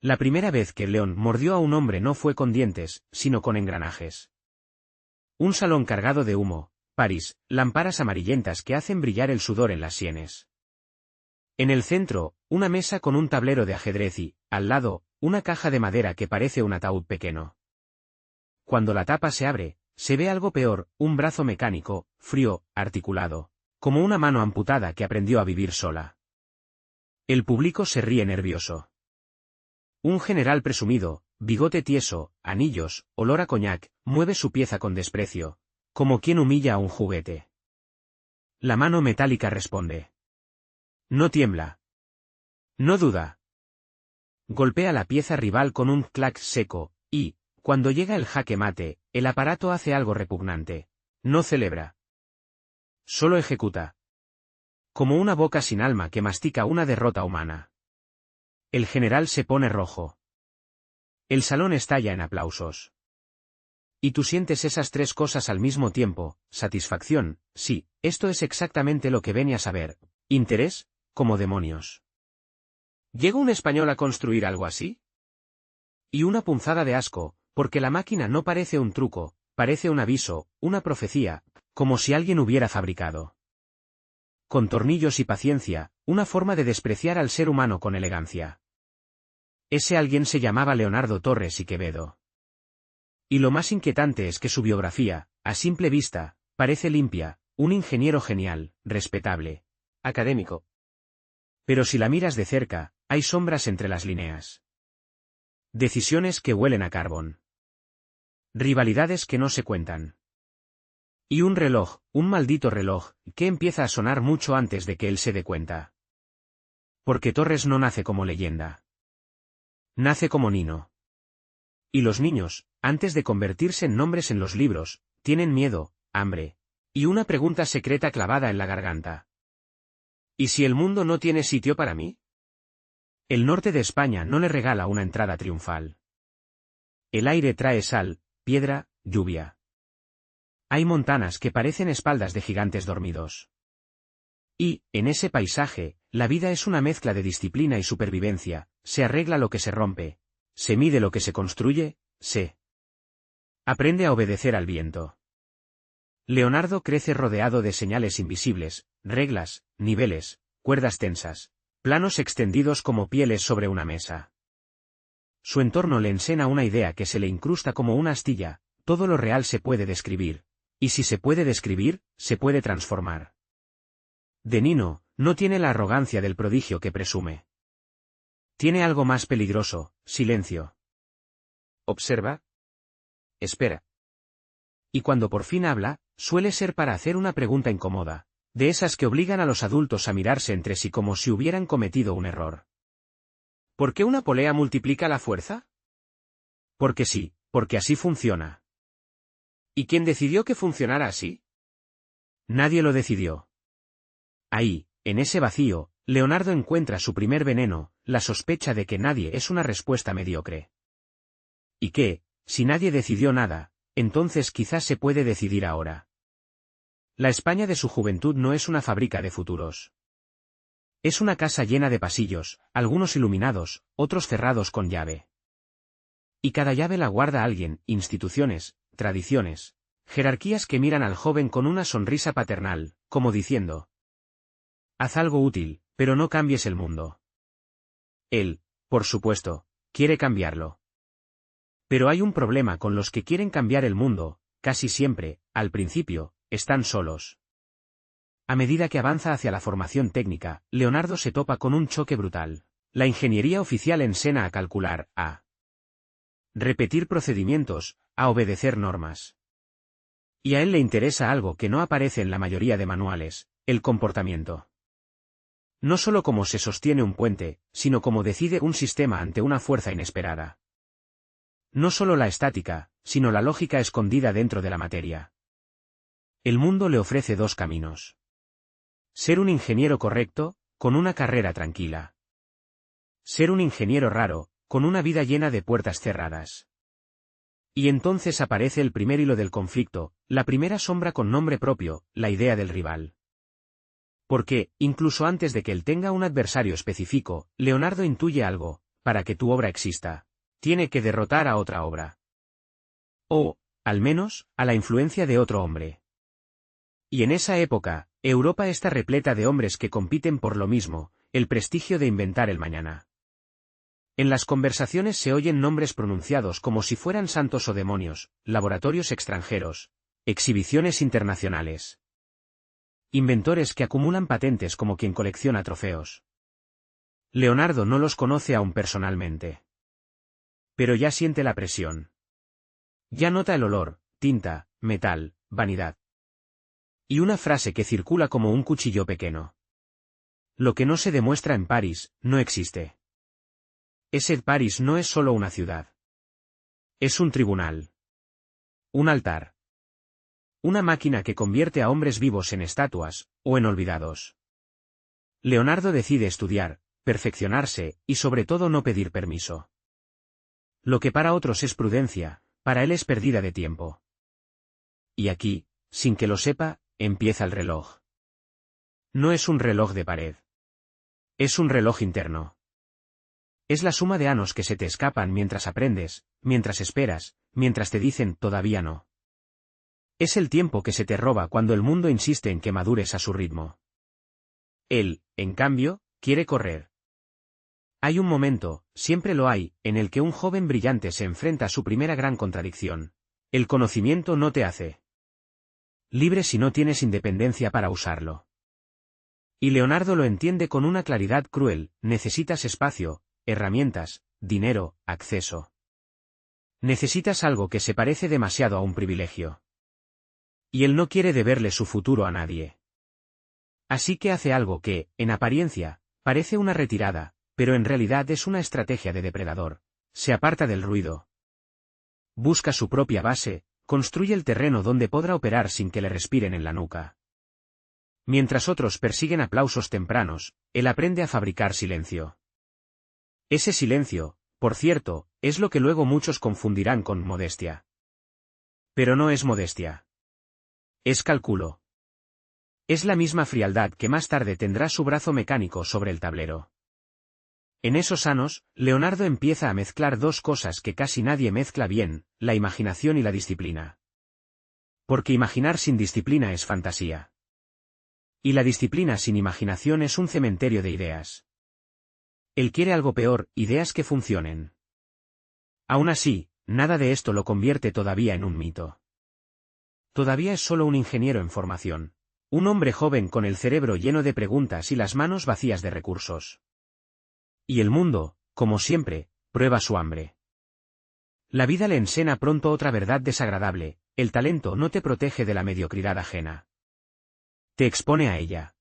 La primera vez que el león mordió a un hombre no fue con dientes, sino con engranajes. Un salón cargado de humo, París, lámparas amarillentas que hacen brillar el sudor en las sienes. En el centro, una mesa con un tablero de ajedrez y, al lado, una caja de madera que parece un ataúd pequeño. Cuando la tapa se abre, se ve algo peor, un brazo mecánico, frío, articulado, como una mano amputada que aprendió a vivir sola. El público se ríe nervioso. Un general presumido, bigote tieso, anillos, olor a coñac, mueve su pieza con desprecio, como quien humilla a un juguete. La mano metálica responde. No tiembla. No duda. Golpea la pieza rival con un clac seco, y, cuando llega el jaque mate, el aparato hace algo repugnante. No celebra. Solo ejecuta. Como una boca sin alma que mastica una derrota humana. El general se pone rojo. El salón estalla en aplausos. Y tú sientes esas tres cosas al mismo tiempo: satisfacción, sí, esto es exactamente lo que venía a saber; interés, como demonios. ¿Llega un español a construir algo así? Y una punzada de asco, porque la máquina no parece un truco, parece un aviso, una profecía, como si alguien hubiera fabricado. Con tornillos y paciencia, una forma de despreciar al ser humano con elegancia. Ese alguien se llamaba Leonardo Torres y Quevedo. Y lo más inquietante es que su biografía, a simple vista, parece limpia, un ingeniero genial, respetable, académico. Pero si la miras de cerca, hay sombras entre las líneas. Decisiones que huelen a carbón. Rivalidades que no se cuentan. Y un reloj, un maldito reloj, que empieza a sonar mucho antes de que él se dé cuenta. Porque Torres no nace como leyenda. Nace como Nino. Y los niños, antes de convertirse en nombres en los libros, tienen miedo, hambre, y una pregunta secreta clavada en la garganta. ¿Y si el mundo no tiene sitio para mí? El norte de España no le regala una entrada triunfal. El aire trae sal, piedra, lluvia. Hay montanas que parecen espaldas de gigantes dormidos. Y, en ese paisaje, la vida es una mezcla de disciplina y supervivencia: se arregla lo que se rompe, se mide lo que se construye, se aprende a obedecer al viento. Leonardo crece rodeado de señales invisibles, reglas, niveles, cuerdas tensas, planos extendidos como pieles sobre una mesa. Su entorno le ensena una idea que se le incrusta como una astilla: todo lo real se puede describir, y si se puede describir, se puede transformar. De Nino, no tiene la arrogancia del prodigio que presume. Tiene algo más peligroso: silencio. Observa. Espera. Y cuando por fin habla, suele ser para hacer una pregunta incómoda, de esas que obligan a los adultos a mirarse entre sí como si hubieran cometido un error. ¿Por qué una polea multiplica la fuerza? Porque sí, porque así funciona. ¿Y quién decidió que funcionara así? Nadie lo decidió. Ahí, en ese vacío, Leonardo encuentra su primer veneno: la sospecha de que nadie es una respuesta mediocre. Y que, si nadie decidió nada, entonces quizás se puede decidir ahora. La España de su juventud no es una fábrica de futuros. Es una casa llena de pasillos, algunos iluminados, otros cerrados con llave. Y cada llave la guarda alguien: instituciones, tradiciones, jerarquías que miran al joven con una sonrisa paternal, como diciendo: haz algo útil, pero no cambies el mundo. Él, por supuesto, quiere cambiarlo. Pero hay un problema con los que quieren cambiar el mundo: casi siempre, al principio, están solos. A medida que avanza hacia la formación técnica, Leonardo se topa con un choque brutal. La ingeniería oficial enseña a calcular, a repetir procedimientos, a obedecer normas. Y a él le interesa algo que no aparece en la mayoría de manuales: el comportamiento. No solo cómo se sostiene un puente, sino cómo decide un sistema ante una fuerza inesperada. No solo la estática, sino la lógica escondida dentro de la materia. El mundo le ofrece dos caminos. Ser un ingeniero correcto, con una carrera tranquila. Ser un ingeniero raro, con una vida llena de puertas cerradas. Y entonces aparece el primer hilo del conflicto, la primera sombra con nombre propio: la idea del rival. Porque, incluso antes de que él tenga un adversario específico, Leonardo intuye algo: para que tu obra exista, tiene que derrotar a otra obra. O, al menos, a la influencia de otro hombre. Y en esa época, Europa está repleta de hombres que compiten por lo mismo, el prestigio de inventar el mañana. En las conversaciones se oyen nombres pronunciados como si fueran santos o demonios, laboratorios extranjeros, exhibiciones internacionales. Inventores que acumulan patentes como quien colecciona trofeos. Leonardo no los conoce aún personalmente. Pero ya siente la presión. Ya nota el olor, tinta, metal, vanidad. Y una frase que circula como un cuchillo pequeño. Lo que no se demuestra en París, no existe. Ese París no es solo una ciudad. Es un tribunal. Un altar. Una máquina que convierte a hombres vivos en estatuas, o en olvidados. Leonardo decide estudiar, perfeccionarse, y sobre todo no pedir permiso. Lo que para otros es prudencia, para él es pérdida de tiempo. Y aquí, sin que lo sepa, empieza el reloj. No es un reloj de pared. Es un reloj interno. Es la suma de años que se te escapan mientras aprendes, mientras esperas, mientras te dicen todavía no. Es el tiempo que se te roba cuando el mundo insiste en que madures a su ritmo. Él, en cambio, quiere correr. Hay un momento, siempre lo hay, en el que un joven brillante se enfrenta a su primera gran contradicción. El conocimiento no te hace libre si no tienes independencia para usarlo. Y Leonardo lo entiende con una claridad cruel: necesitas espacio, herramientas, dinero, acceso. Necesitas algo que se parece demasiado a un privilegio. Y él no quiere deberle su futuro a nadie. Así que hace algo que, en apariencia, parece una retirada, pero en realidad es una estrategia de depredador. Se aparta del ruido. Busca su propia base, construye el terreno donde podrá operar sin que le respiren en la nuca. Mientras otros persiguen aplausos tempranos, él aprende a fabricar silencio. Ese silencio, por cierto, es lo que luego muchos confundirán con modestia. Pero no es modestia. Es cálculo. Es la misma frialdad que más tarde tendrá su brazo mecánico sobre el tablero. En esos años, Leonardo empieza a mezclar dos cosas que casi nadie mezcla bien: la imaginación y la disciplina. Porque imaginar sin disciplina es fantasía. Y la disciplina sin imaginación es un cementerio de ideas. Él quiere algo peor: ideas que funcionen. Aún así, nada de esto lo convierte todavía en un mito. Todavía es solo un ingeniero en formación. Un hombre joven con el cerebro lleno de preguntas y las manos vacías de recursos. Y el mundo, como siempre, prueba su hambre. La vida le ensena pronto otra verdad desagradable: el talento no te protege de la mediocridad ajena. Te expone a ella.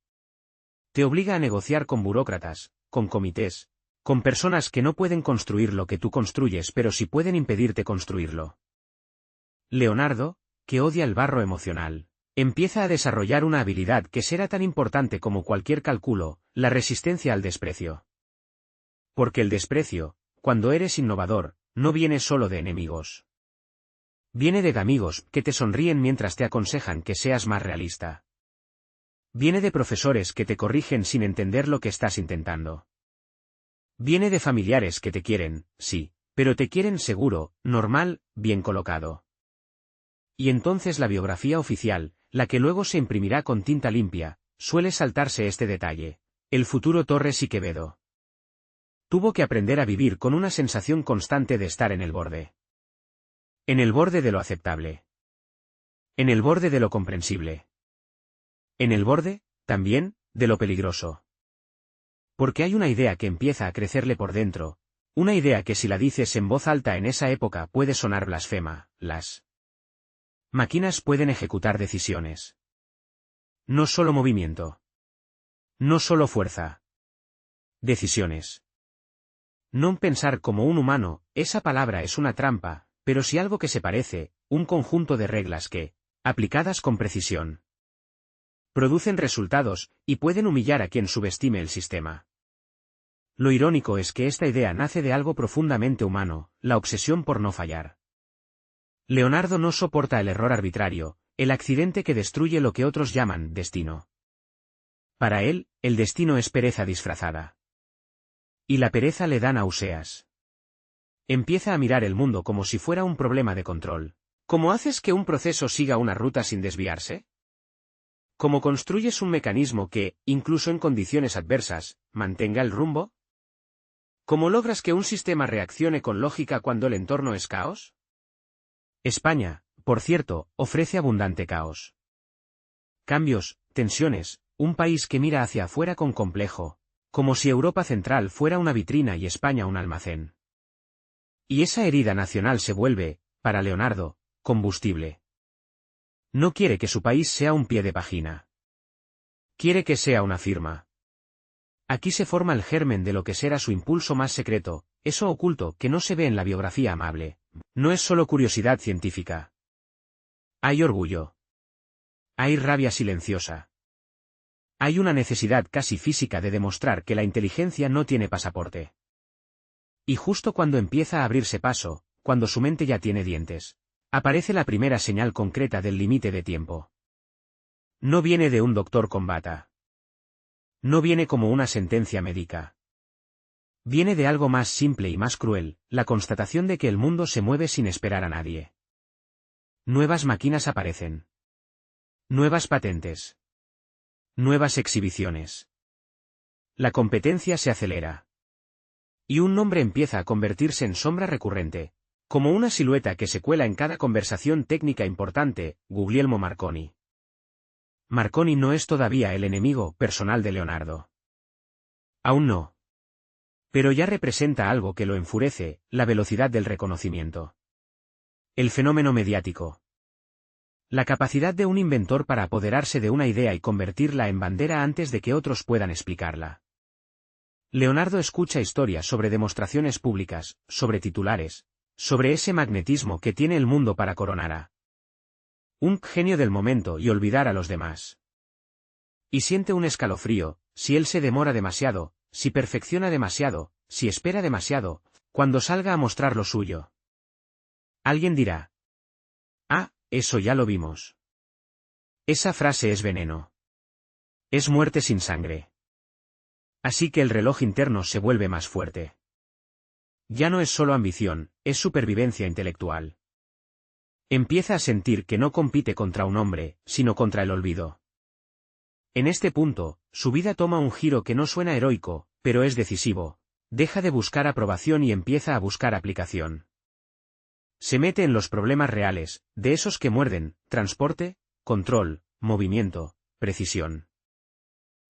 Te obliga a negociar con burócratas, con comités, con personas que no pueden construir lo que tú construyes pero sí pueden impedirte construirlo. Leonardo, que odia el barro emocional, empieza a desarrollar una habilidad que será tan importante como cualquier cálculo: la resistencia al desprecio. Porque el desprecio, cuando eres innovador, no viene solo de enemigos. Viene de amigos que te sonríen mientras te aconsejan que seas más realista. Viene de profesores que te corrigen sin entender lo que estás intentando. Viene de familiares que te quieren, sí, pero te quieren seguro, normal, bien colocado. Y entonces la biografía oficial, la que luego se imprimirá con tinta limpia, suele saltarse este detalle: el futuro Torres y Quevedo. Tuvo que aprender a vivir con una sensación constante de estar en el borde. En el borde de lo aceptable. En el borde de lo comprensible. En el borde, también, de lo peligroso. Porque hay una idea que empieza a crecerle por dentro, una idea que si la dices en voz alta en esa época puede sonar blasfema: las máquinas pueden ejecutar decisiones. No solo movimiento. No solo fuerza. Decisiones. No pensar como un humano, esa palabra es una trampa, pero sí algo que se parece: un conjunto de reglas que, aplicadas con precisión, producen resultados, y pueden humillar a quien subestime el sistema. Lo irónico es que esta idea nace de algo profundamente humano: la obsesión por no fallar. Leonardo no soporta el error arbitrario, el accidente que destruye lo que otros llaman destino. Para él, el destino es pereza disfrazada. Y la pereza le da náuseas. Empieza a mirar el mundo como si fuera un problema de control. ¿Cómo haces que un proceso siga una ruta sin desviarse? ¿Cómo construyes un mecanismo que, incluso en condiciones adversas, mantenga el rumbo? ¿Cómo logras que un sistema reaccione con lógica cuando el entorno es caos? España, por cierto, ofrece abundante caos. Cambios, tensiones, un país que mira hacia afuera con complejo, como si Europa Central fuera una vitrina y España un almacén. Y esa herida nacional se vuelve, para Leonardo, combustible. No quiere que su país sea un pie de página. Quiere que sea una firma. Aquí se forma el germen de lo que será su impulso más secreto, eso oculto que no se ve en la biografía amable. No es solo curiosidad científica. Hay orgullo. Hay rabia silenciosa. Hay una necesidad casi física de demostrar que la inteligencia no tiene pasaporte. Y justo cuando empieza a abrirse paso, cuando su mente ya tiene dientes, aparece la primera señal concreta del límite de tiempo. No viene de un doctor con bata. No viene como una sentencia médica. Viene de algo más simple y más cruel, la constatación de que el mundo se mueve sin esperar a nadie. Nuevas máquinas aparecen. Nuevas patentes. Nuevas exhibiciones. La competencia se acelera. Y un nombre empieza a convertirse en sombra recurrente, como una silueta que se cuela en cada conversación técnica importante, Guglielmo Marconi. Marconi no es todavía el enemigo personal de Leonardo. Aún no. Pero ya representa algo que lo enfurece, la velocidad del reconocimiento. El fenómeno mediático. La capacidad de un inventor para apoderarse de una idea y convertirla en bandera antes de que otros puedan explicarla. Leonardo escucha historias sobre demostraciones públicas, sobre titulares, sobre ese magnetismo que tiene el mundo para coronar a un genio del momento y olvidar a los demás. Y siente un escalofrío, si él se demora demasiado, si perfecciona demasiado, si espera demasiado, cuando salga a mostrar lo suyo. Alguien dirá: ah, eso ya lo vimos. Esa frase es veneno. Es muerte sin sangre. Así que el reloj interno se vuelve más fuerte. Ya no es solo ambición, es supervivencia intelectual. Empieza a sentir que no compite contra un hombre, sino contra el olvido. En este punto, su vida toma un giro que no suena heroico, pero es decisivo. Deja de buscar aprobación y empieza a buscar aplicación. Se mete en los problemas reales, de esos que muerden: transporte, control, movimiento, precisión.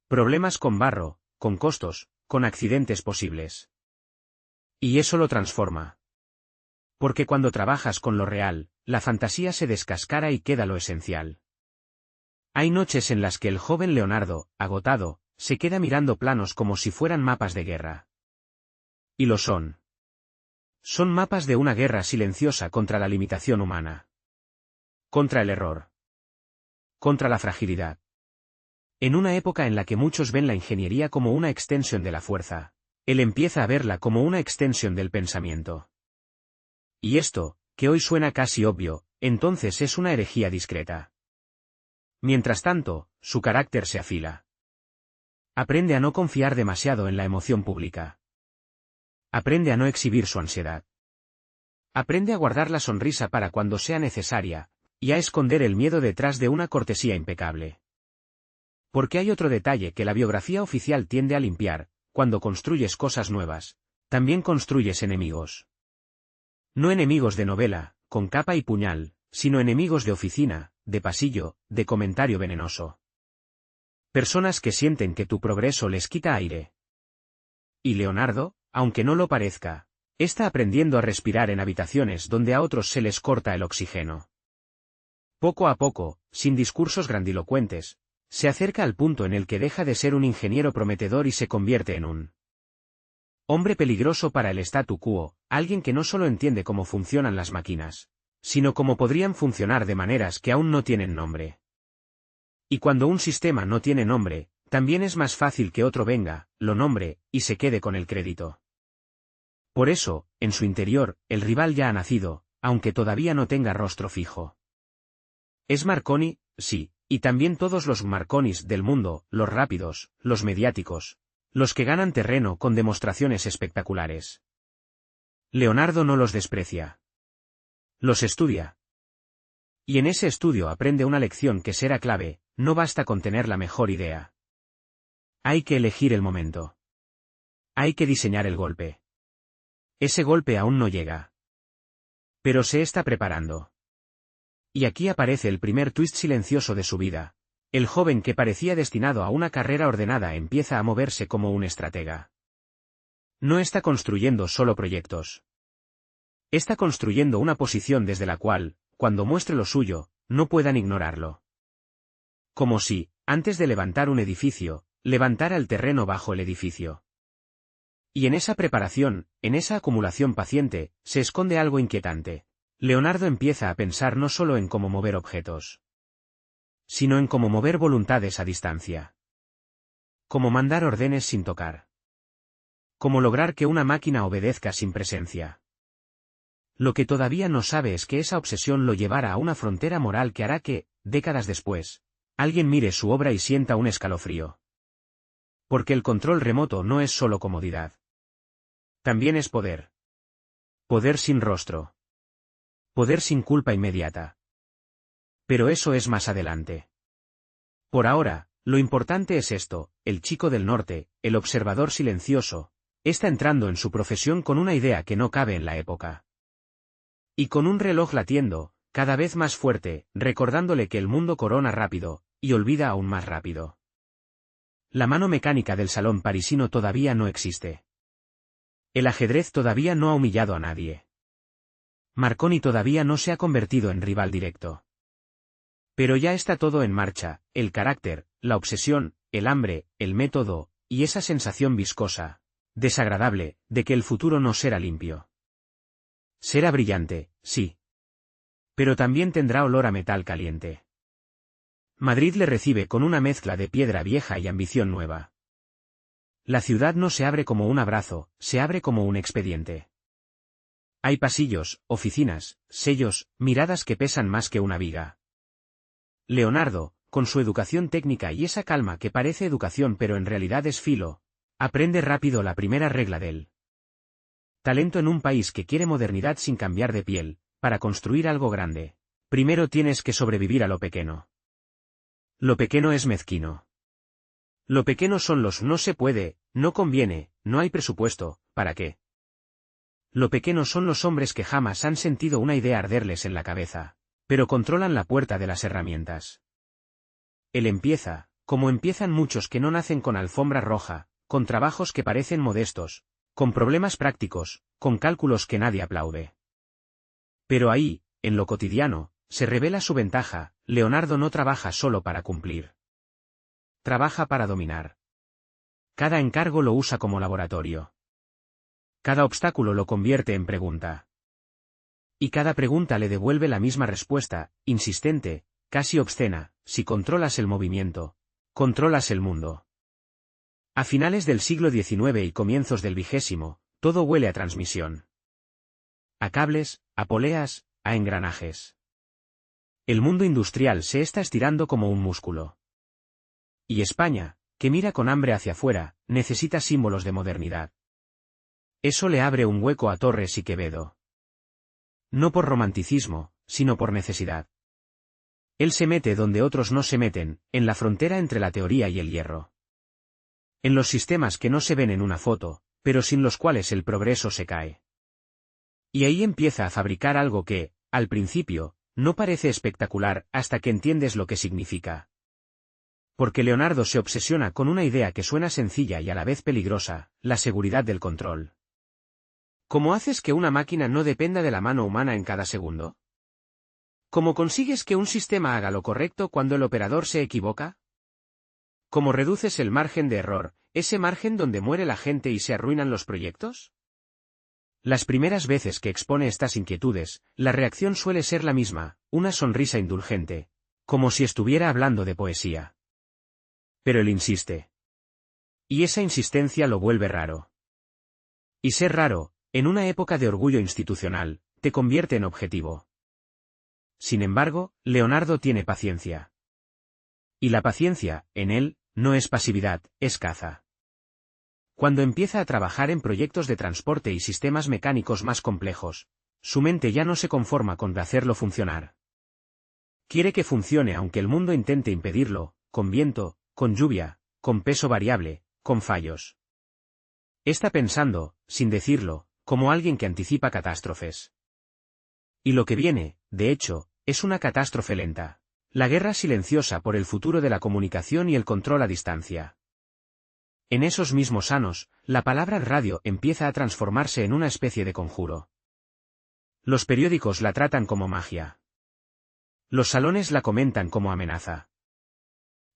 Problemas con barro, con costos, con accidentes posibles. Y eso lo transforma. Porque cuando trabajas con lo real, la fantasía se descascara y queda lo esencial. Hay noches en las que el joven Leonardo, agotado, se queda mirando planos como si fueran mapas de guerra. Y lo son. Son mapas de una guerra silenciosa contra la limitación humana. Contra el error. Contra la fragilidad. En una época en la que muchos ven la ingeniería como una extensión de la fuerza, él empieza a verla como una extensión del pensamiento. Y esto, que hoy suena casi obvio, entonces es una herejía discreta. Mientras tanto, su carácter se afila. Aprende a no confiar demasiado en la emoción pública. Aprende a no exhibir su ansiedad. Aprende a guardar la sonrisa para cuando sea necesaria, y a esconder el miedo detrás de una cortesía impecable. Porque hay otro detalle que la biografía oficial tiende a limpiar: cuando construyes cosas nuevas, también construyes enemigos. No enemigos de novela, con capa y puñal, sino enemigos de oficina, de pasillo, de comentario venenoso. Personas que sienten que tu progreso les quita aire. Y Leonardo, aunque no lo parezca, está aprendiendo a respirar en habitaciones donde a otros se les corta el oxígeno. Poco a poco, sin discursos grandilocuentes, se acerca al punto en el que deja de ser un ingeniero prometedor y se convierte en un hombre peligroso para el statu quo, alguien que no solo entiende cómo funcionan las máquinas, sino cómo podrían funcionar de maneras que aún no tienen nombre. Y cuando un sistema no tiene nombre, también es más fácil que otro venga, lo nombre, y se quede con el crédito. Por eso, en su interior, el rival ya ha nacido, aunque todavía no tenga rostro fijo. Es Marconi, sí, y también todos los Marconis del mundo, los rápidos, los mediáticos, Los que ganan terreno con demostraciones espectaculares. Leonardo no los desprecia. Los estudia. Y en ese estudio aprende una lección que será clave: no basta con tener la mejor idea. Hay que elegir el momento. Hay que diseñar el golpe. Ese golpe aún no llega. Pero se está preparando. Y aquí aparece el primer twist silencioso de su vida. El joven que parecía destinado a una carrera ordenada empieza a moverse como un estratega. No está construyendo solo proyectos. Está construyendo una posición desde la cual, cuando muestre lo suyo, no puedan ignorarlo. Como si, antes de levantar un edificio, levantara el terreno bajo el edificio. Y en esa preparación, en esa acumulación paciente, se esconde algo inquietante. Leonardo empieza a pensar no solo en cómo mover objetos, sino en cómo mover voluntades a distancia. Cómo mandar órdenes sin tocar. Cómo lograr que una máquina obedezca sin presencia. Lo que todavía no sabe es que esa obsesión lo llevará a una frontera moral que hará que, décadas después, alguien mire su obra y sienta un escalofrío. Porque el control remoto no es solo comodidad. También es poder. Poder sin rostro. Poder sin culpa inmediata. Pero eso es más adelante. Por ahora, lo importante es esto: el chico del norte, el observador silencioso, está entrando en su profesión con una idea que no cabe en la época. Y con un reloj latiendo, cada vez más fuerte, recordándole que el mundo corona rápido, y olvida aún más rápido. La mano mecánica del salón parisino todavía no existe. El ajedrez todavía no ha humillado a nadie. Marconi todavía no se ha convertido en rival directo. Pero ya está todo en marcha: el carácter, la obsesión, el hambre, el método, y esa sensación viscosa, desagradable, de que el futuro no será limpio. Será brillante, sí. Pero también tendrá olor a metal caliente. Madrid le recibe con una mezcla de piedra vieja y ambición nueva. La ciudad no se abre como un abrazo, se abre como un expediente. Hay pasillos, oficinas, sellos, miradas que pesan más que una viga. Leonardo, con su educación técnica y esa calma que parece educación pero en realidad es filo, aprende rápido la primera regla del talento en un país que quiere modernidad sin cambiar de piel. Para construir algo grande, primero tienes que sobrevivir a lo pequeño. Lo pequeño es mezquino. Lo pequeño son los no se puede, no conviene, no hay presupuesto, ¿para qué? Lo pequeño son los hombres que jamás han sentido una idea arderles en la cabeza, pero controlan la puerta de las herramientas. Él empieza, como empiezan muchos que no nacen con alfombra roja, con trabajos que parecen modestos, con problemas prácticos, con cálculos que nadie aplaude. Pero ahí, en lo cotidiano, se revela su ventaja: Leonardo no trabaja solo para cumplir. Trabaja para dominar. Cada encargo lo usa como laboratorio. Cada obstáculo lo convierte en pregunta. Y cada pregunta le devuelve la misma respuesta, insistente, casi obscena: si controlas el movimiento, controlas el mundo. A finales del siglo XIX y comienzos del XX, todo huele a transmisión. A cables, a poleas, a engranajes. El mundo industrial se está estirando como un músculo. Y España, que mira con hambre hacia afuera, necesita símbolos de modernidad. Eso le abre un hueco a Torres y Quevedo. No por romanticismo, sino por necesidad. Él se mete donde otros no se meten, en la frontera entre la teoría y el hierro. En los sistemas que no se ven en una foto, pero sin los cuales el progreso se cae. Y ahí empieza a fabricar algo que, al principio, no parece espectacular hasta que entiendes lo que significa. Porque Leonardo se obsesiona con una idea que suena sencilla y a la vez peligrosa: la seguridad del control. ¿Cómo haces que una máquina no dependa de la mano humana en cada segundo? ¿Cómo consigues que un sistema haga lo correcto cuando el operador se equivoca? ¿Cómo reduces el margen de error, ese margen donde muere la gente y se arruinan los proyectos? Las primeras veces que expone estas inquietudes, la reacción suele ser la misma: una sonrisa indulgente, como si estuviera hablando de poesía. Pero él insiste. Y esa insistencia lo vuelve raro. Y ser raro, en una época de orgullo institucional, te convierte en objetivo. Sin embargo, Leonardo tiene paciencia. Y la paciencia, en él, no es pasividad, es caza. Cuando empieza a trabajar en proyectos de transporte y sistemas mecánicos más complejos, su mente ya no se conforma con hacerlo funcionar. Quiere que funcione aunque el mundo intente impedirlo, con viento, con lluvia, con peso variable, con fallos. Está pensando, sin decirlo, como alguien que anticipa catástrofes. Y lo que viene, de hecho, es una catástrofe lenta. La guerra silenciosa por el futuro de la comunicación y el control a distancia. En esos mismos años, la palabra radio empieza a transformarse en una especie de conjuro. Los periódicos la tratan como magia. Los salones la comentan como amenaza.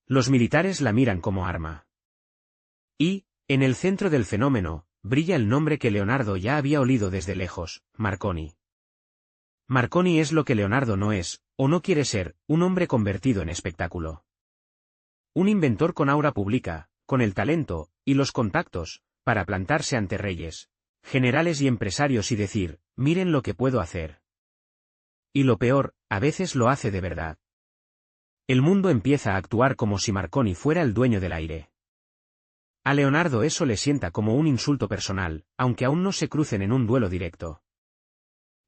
Los militares la miran como arma. Y, en el centro del fenómeno, brilla el nombre que Leonardo ya había olido desde lejos, Marconi. Marconi es lo que Leonardo no es, o no quiere ser, un hombre convertido en espectáculo. Un inventor con aura pública, con el talento, y los contactos, para plantarse ante reyes, generales y empresarios y decir, miren lo que puedo hacer. Y lo peor, a veces lo hace de verdad. El mundo empieza a actuar como si Marconi fuera el dueño del aire. A Leonardo eso le sienta como un insulto personal, aunque aún no se crucen en un duelo directo.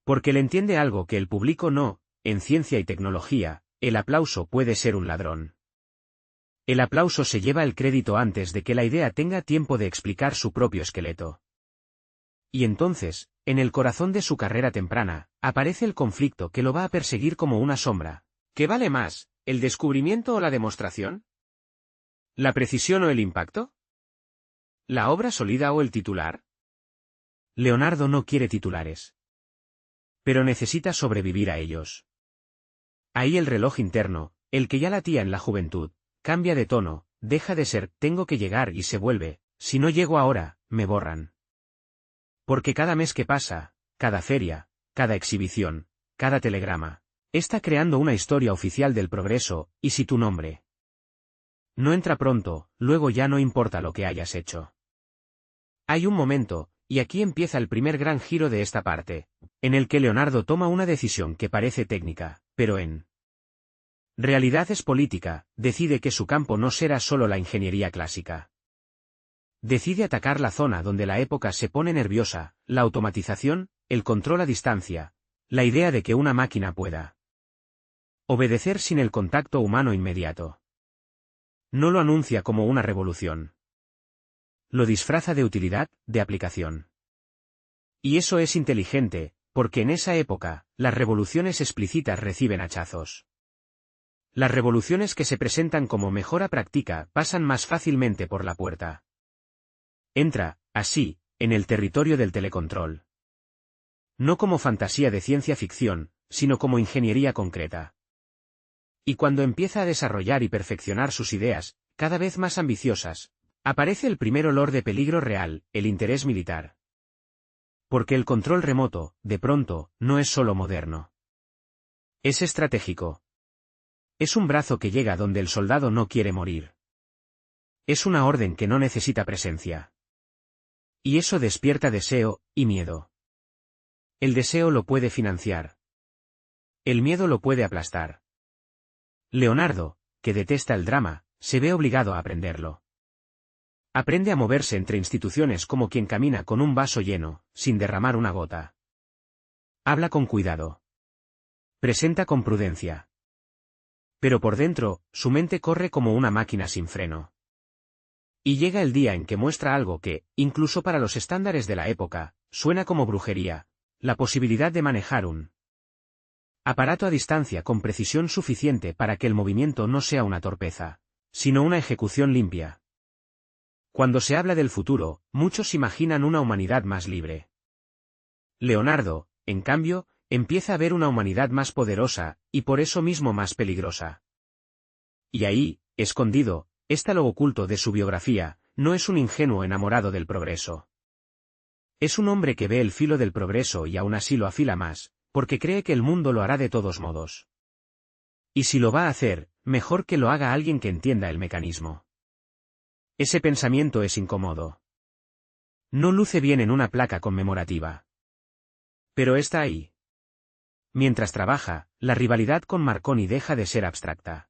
Porque le entiende algo que el público no, en ciencia y tecnología, el aplauso puede ser un ladrón. El aplauso se lleva el crédito antes de que la idea tenga tiempo de explicar su propio esqueleto. Y entonces, en el corazón de su carrera temprana, aparece el conflicto que lo va a perseguir como una sombra. ¿Qué vale más, el descubrimiento o la demostración? ¿La precisión o el impacto? ¿La obra sólida o el titular? Leonardo no quiere titulares. Pero necesita sobrevivir a ellos. Ahí el reloj interno, el que ya latía en la juventud, cambia de tono, deja de ser tengo que llegar y se vuelve, si no llego ahora, me borran. Porque cada mes que pasa, cada feria, cada exhibición, cada telegrama, está creando una historia oficial del progreso, y si tu nombre no entra pronto, luego ya no importa lo que hayas hecho. Hay un momento, y aquí empieza el primer gran giro de esta parte, en el que Leonardo toma una decisión que parece técnica, pero en realidad es política, decide que su campo no será solo la ingeniería clásica. Decide atacar la zona donde la época se pone nerviosa, la automatización, el control a distancia, la idea de que una máquina pueda obedecer sin el contacto humano inmediato. No lo anuncia como una revolución. Lo disfraza de utilidad, de aplicación. Y eso es inteligente, porque en esa época, las revoluciones explícitas reciben hachazos. Las revoluciones que se presentan como mejora práctica pasan más fácilmente por la puerta. Entra, así, en el territorio del telecontrol. No como fantasía de ciencia ficción, sino como ingeniería concreta. Y cuando empieza a desarrollar y perfeccionar sus ideas, cada vez más ambiciosas, aparece el primer olor de peligro real, el interés militar. Porque el control remoto, de pronto, no es solo moderno. Es estratégico. Es un brazo que llega donde el soldado no quiere morir. Es una orden que no necesita presencia. Y eso despierta deseo, y miedo. El deseo lo puede financiar. El miedo lo puede aplastar. Leonardo, que detesta el drama, se ve obligado a aprenderlo. Aprende a moverse entre instituciones como quien camina con un vaso lleno, sin derramar una gota. Habla con cuidado. Presenta con prudencia. Pero por dentro, su mente corre como una máquina sin freno. Y llega el día en que muestra algo que, incluso para los estándares de la época, suena como brujería, la posibilidad de manejar un aparato a distancia con precisión suficiente para que el movimiento no sea una torpeza, sino una ejecución limpia. Cuando se habla del futuro, muchos imaginan una humanidad más libre. Leonardo, en cambio, empieza a ver una humanidad más poderosa, y por eso mismo más peligrosa. Y ahí, escondido, está lo oculto de su biografía, no es un ingenuo enamorado del progreso. Es un hombre que ve el filo del progreso y aún así lo afila más, porque cree que el mundo lo hará de todos modos. Y si lo va a hacer, mejor que lo haga alguien que entienda el mecanismo. Ese pensamiento es incómodo. No luce bien en una placa conmemorativa. Pero está ahí. Mientras trabaja, la rivalidad con Marconi deja de ser abstracta.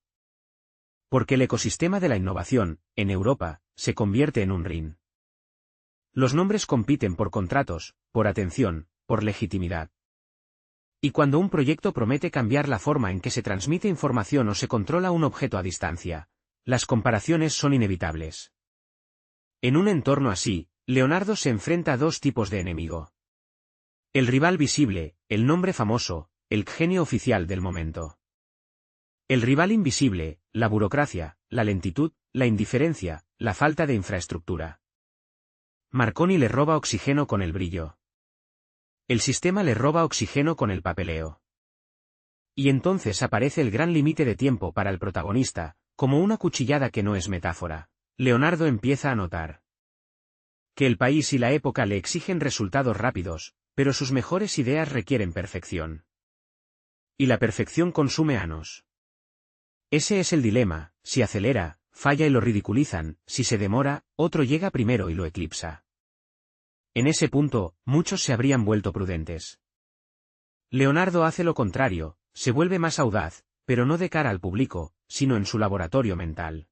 Porque el ecosistema de la innovación, en Europa, se convierte en un ring. Los nombres compiten por contratos, por atención, por legitimidad. Y cuando un proyecto promete cambiar la forma en que se transmite información o se controla un objeto a distancia, las comparaciones son inevitables. En un entorno así, Leonardo se enfrenta a dos tipos de enemigo. El rival visible, el nombre famoso, el genio oficial del momento. El rival invisible, la burocracia, la lentitud, la indiferencia, la falta de infraestructura. Marconi le roba oxígeno con el brillo. El sistema le roba oxígeno con el papeleo. Y entonces aparece el gran límite de tiempo para el protagonista, como una cuchillada que no es metáfora. Leonardo empieza a notar que el país y la época le exigen resultados rápidos, pero sus mejores ideas requieren perfección. Y la perfección consume años. Ese es el dilema: si acelera, falla y lo ridiculizan; si se demora, otro llega primero y lo eclipsa. En ese punto, muchos se habrían vuelto prudentes. Leonardo hace lo contrario, se vuelve más audaz, pero no de cara al público, sino en su laboratorio mental.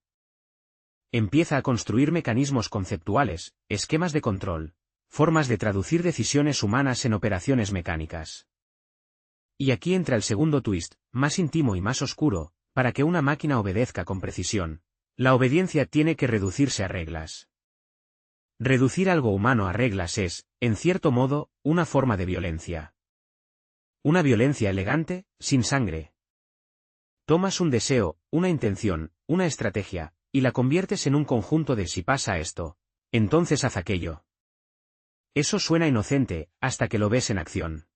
Empieza a construir mecanismos conceptuales, esquemas de control, formas de traducir decisiones humanas en operaciones mecánicas. Y aquí entra el segundo twist, más íntimo y más oscuro: para que una máquina obedezca con precisión, la obediencia tiene que reducirse a reglas. Reducir algo humano a reglas es, en cierto modo, una forma de violencia. Una violencia elegante, sin sangre. Tomas un deseo, una intención, una estrategia, y la conviertes en un conjunto de: si pasa esto, entonces haz aquello. Eso suena inocente, hasta que lo ves en acción.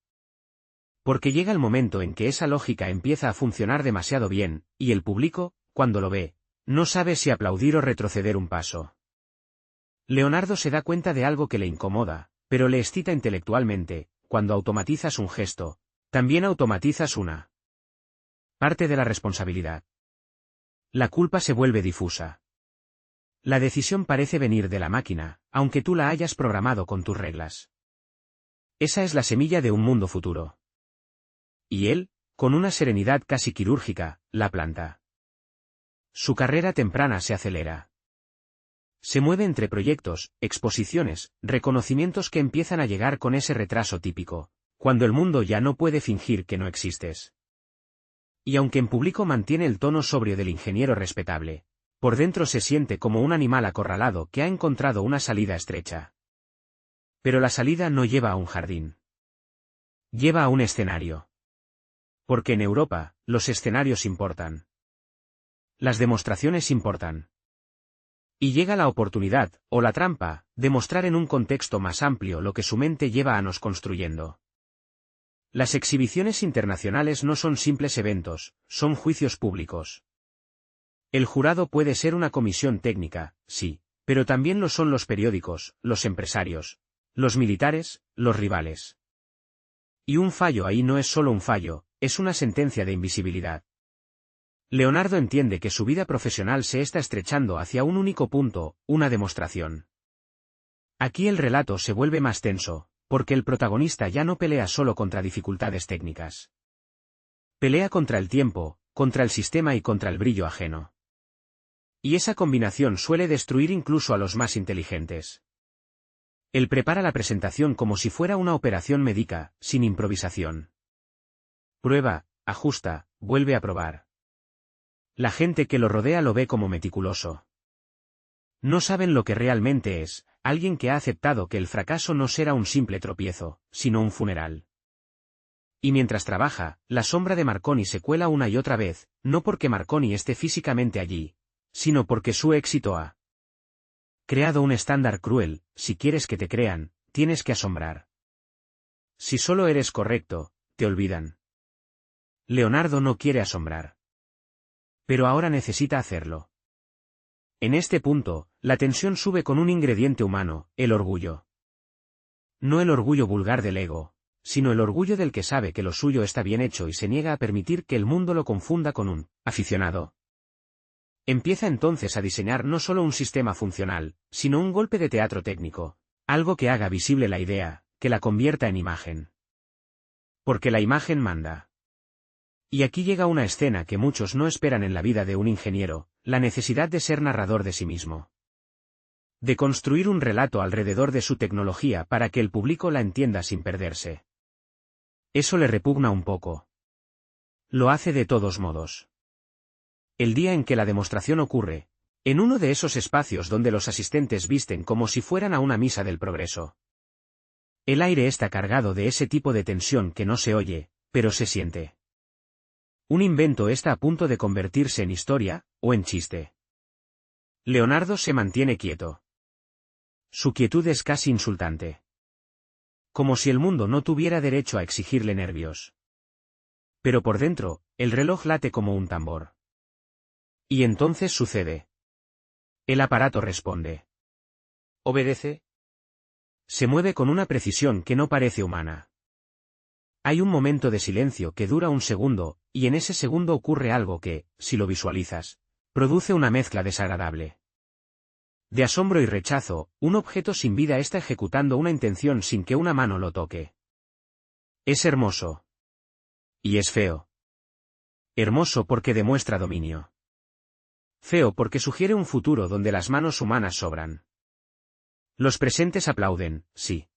Porque llega el momento en que esa lógica empieza a funcionar demasiado bien, y el público, cuando lo ve, no sabe si aplaudir o retroceder un paso. Leonardo se da cuenta de algo que le incomoda, pero le excita intelectualmente: cuando automatizas un gesto, también automatizas una parte de la responsabilidad. La culpa se vuelve difusa. La decisión parece venir de la máquina, aunque tú la hayas programado con tus reglas. Esa es la semilla de un mundo futuro. Y él, con una serenidad casi quirúrgica, la planta. Su carrera temprana se acelera. Se mueve entre proyectos, exposiciones, reconocimientos que empiezan a llegar con ese retraso típico, cuando el mundo ya no puede fingir que no existes. Y aunque en público mantiene el tono sobrio del ingeniero respetable, por dentro se siente como un animal acorralado que ha encontrado una salida estrecha. Pero la salida no lleva a un jardín. Lleva a un escenario. Porque en Europa, los escenarios importan. Las demostraciones importan. Y llega la oportunidad, o la trampa, de mostrar en un contexto más amplio lo que su mente lleva años construyendo. Las exhibiciones internacionales no son simples eventos, son juicios públicos. El jurado puede ser una comisión técnica, sí, pero también lo son los periódicos, los empresarios, los militares, los rivales. Y un fallo ahí no es solo un fallo, es una sentencia de invisibilidad. Leonardo entiende que su vida profesional se está estrechando hacia un único punto: una demostración. Aquí el relato se vuelve más tenso, porque el protagonista ya no pelea solo contra dificultades técnicas. Pelea contra el tiempo, contra el sistema y contra el brillo ajeno. Y esa combinación suele destruir incluso a los más inteligentes. Él prepara la presentación como si fuera una operación médica, sin improvisación. Prueba, ajusta, vuelve a probar. La gente que lo rodea lo ve como meticuloso. No saben lo que realmente es: alguien que ha aceptado que el fracaso no será un simple tropiezo, sino un funeral. Y mientras trabaja, la sombra de Marconi se cuela una y otra vez, no porque Marconi esté físicamente allí, sino porque su éxito ha creado un estándar cruel: si quieres que te crean, tienes que asombrar. Si solo eres correcto, te olvidan. Leonardo no quiere asombrar. Pero ahora necesita hacerlo. En este punto, la tensión sube con un ingrediente humano: el orgullo. No el orgullo vulgar del ego, sino el orgullo del que sabe que lo suyo está bien hecho y se niega a permitir que el mundo lo confunda con un aficionado. Empieza entonces a diseñar no solo un sistema funcional, sino un golpe de teatro técnico, algo que haga visible la idea, que la convierta en imagen. Porque la imagen manda. Y aquí llega una escena que muchos no esperan en la vida de un ingeniero: la necesidad de ser narrador de sí mismo. De construir un relato alrededor de su tecnología para que el público la entienda sin perderse. Eso le repugna un poco. Lo hace de todos modos. El día en que la demostración ocurre, en uno de esos espacios donde los asistentes visten como si fueran a una misa del progreso. El aire está cargado de ese tipo de tensión que no se oye, pero se siente. Un invento está a punto de convertirse en historia, o en chiste. Leonardo se mantiene quieto. Su quietud es casi insultante. Como si el mundo no tuviera derecho a exigirle nervios. Pero por dentro, el reloj late como un tambor. Y entonces sucede. El aparato responde. ¿Obedece? Se mueve con una precisión que no parece humana. Hay un momento de silencio que dura un segundo, y en ese segundo ocurre algo que, si lo visualizas, produce una mezcla desagradable. De asombro y rechazo, un objeto sin vida está ejecutando una intención sin que una mano lo toque. Es hermoso. Y es feo. Hermoso porque demuestra dominio. Feo porque sugiere un futuro donde las manos humanas sobran. Los presentes aplauden, sí.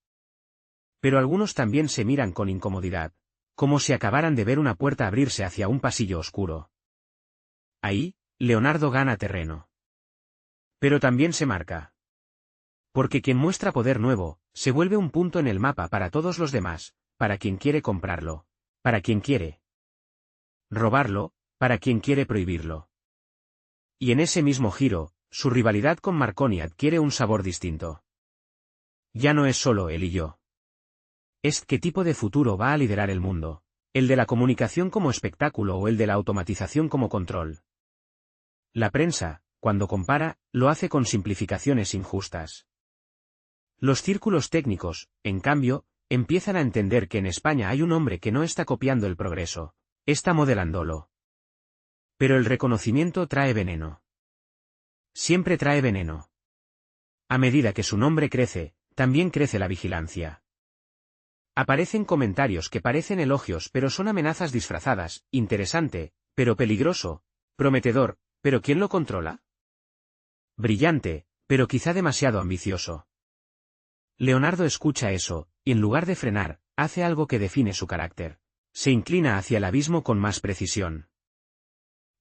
Pero algunos también se miran con incomodidad, como si acabaran de ver una puerta abrirse hacia un pasillo oscuro. Ahí, Leonardo gana terreno. Pero también se marca. Porque quien muestra poder nuevo, se vuelve un punto en el mapa para todos los demás, para quien quiere comprarlo, para quien quiere robarlo, para quien quiere prohibirlo. Y en ese mismo giro, su rivalidad con Marconi adquiere un sabor distinto. Ya no es solo él y yo. Es qué tipo de futuro va a liderar el mundo, el de la comunicación como espectáculo o el de la automatización como control. La prensa, cuando compara, lo hace con simplificaciones injustas. Los círculos técnicos, en cambio, empiezan a entender que en España hay un hombre que no está copiando el progreso, está modelándolo. Pero el reconocimiento trae veneno. Siempre trae veneno. A medida que su nombre crece, también crece la vigilancia. Aparecen comentarios que parecen elogios pero son amenazas disfrazadas, interesante, pero peligroso, prometedor, pero ¿quién lo controla? Brillante, pero quizá demasiado ambicioso. Leonardo escucha eso, y en lugar de frenar, hace algo que define su carácter. Se inclina hacia el abismo con más precisión.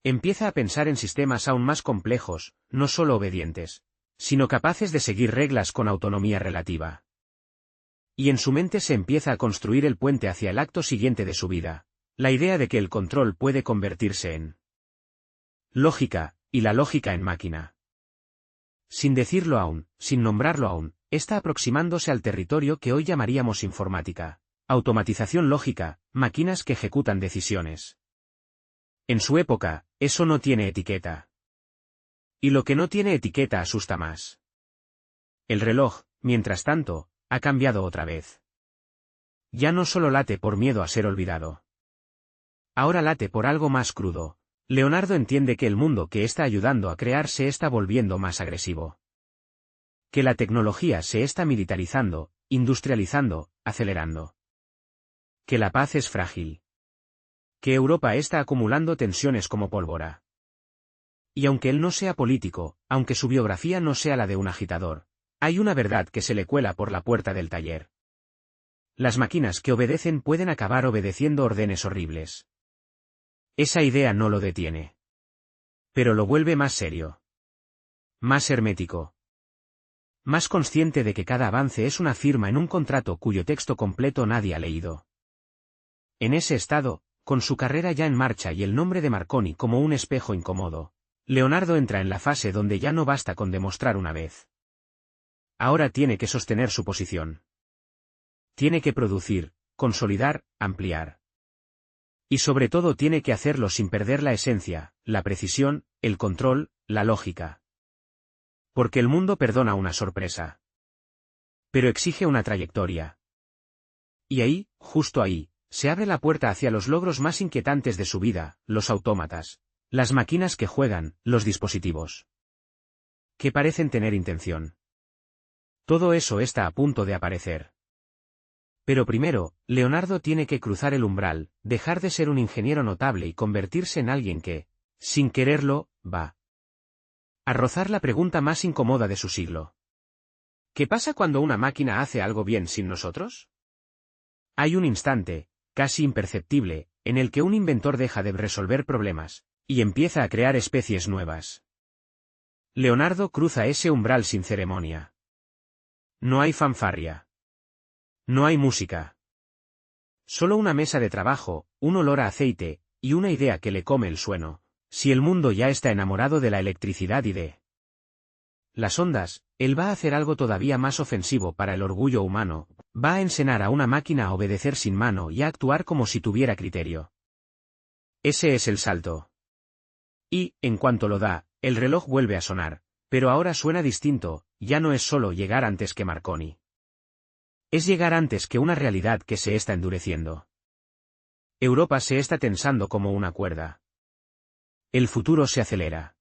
Empieza a pensar en sistemas aún más complejos, no solo obedientes, sino capaces de seguir reglas con autonomía relativa. Y en su mente se empieza a construir el puente hacia el acto siguiente de su vida, la idea de que el control puede convertirse en lógica, y la lógica en máquina. Sin decirlo aún, sin nombrarlo aún, está aproximándose al territorio que hoy llamaríamos informática, automatización lógica, máquinas que ejecutan decisiones. En su época, eso no tiene etiqueta. Y lo que no tiene etiqueta asusta más. El reloj, mientras tanto, ha cambiado otra vez. Ya no solo late por miedo a ser olvidado. Ahora late por algo más crudo. Leonardo entiende que el mundo que está ayudando a crear se está volviendo más agresivo. Que la tecnología se está militarizando, industrializando, acelerando. Que la paz es frágil. Que Europa está acumulando tensiones como pólvora. Y aunque él no sea político, aunque su biografía no sea la de un agitador, hay una verdad que se le cuela por la puerta del taller. Las máquinas que obedecen pueden acabar obedeciendo órdenes horribles. Esa idea no lo detiene. Pero lo vuelve más serio. Más hermético. Más consciente de que cada avance es una firma en un contrato cuyo texto completo nadie ha leído. En ese estado, con su carrera ya en marcha y el nombre de Marconi como un espejo incómodo, Leonardo entra en la fase donde ya no basta con demostrar una vez. Ahora tiene que sostener su posición. Tiene que producir, consolidar, ampliar. Y sobre todo tiene que hacerlo sin perder la esencia, la precisión, el control, la lógica. Porque el mundo perdona una sorpresa. Pero exige una trayectoria. Y ahí, justo ahí, se abre la puerta hacia los logros más inquietantes de su vida, los autómatas, las máquinas que juegan, los dispositivos que parecen tener intención. Todo eso está a punto de aparecer. Pero primero, Leonardo tiene que cruzar el umbral, dejar de ser un ingeniero notable y convertirse en alguien que, sin quererlo, va a rozar la pregunta más incómoda de su siglo. ¿Qué pasa cuando una máquina hace algo bien sin nosotros? Hay un instante, casi imperceptible, en el que un inventor deja de resolver problemas, y empieza a crear especies nuevas. Leonardo cruza ese umbral sin ceremonia. No hay fanfarria. No hay música. Solo una mesa de trabajo, un olor a aceite, y una idea que le come el sueño. Si el mundo ya está enamorado de la electricidad y de las ondas, él va a hacer algo todavía más ofensivo para el orgullo humano, va a enseñar a una máquina a obedecer sin mano y a actuar como si tuviera criterio. Ese es el salto. Y, en cuanto lo da, el reloj vuelve a sonar, pero ahora suena distinto, ya no es solo llegar antes que Marconi. Es llegar antes que una realidad que se está endureciendo. Europa se está tensando como una cuerda. El futuro se acelera.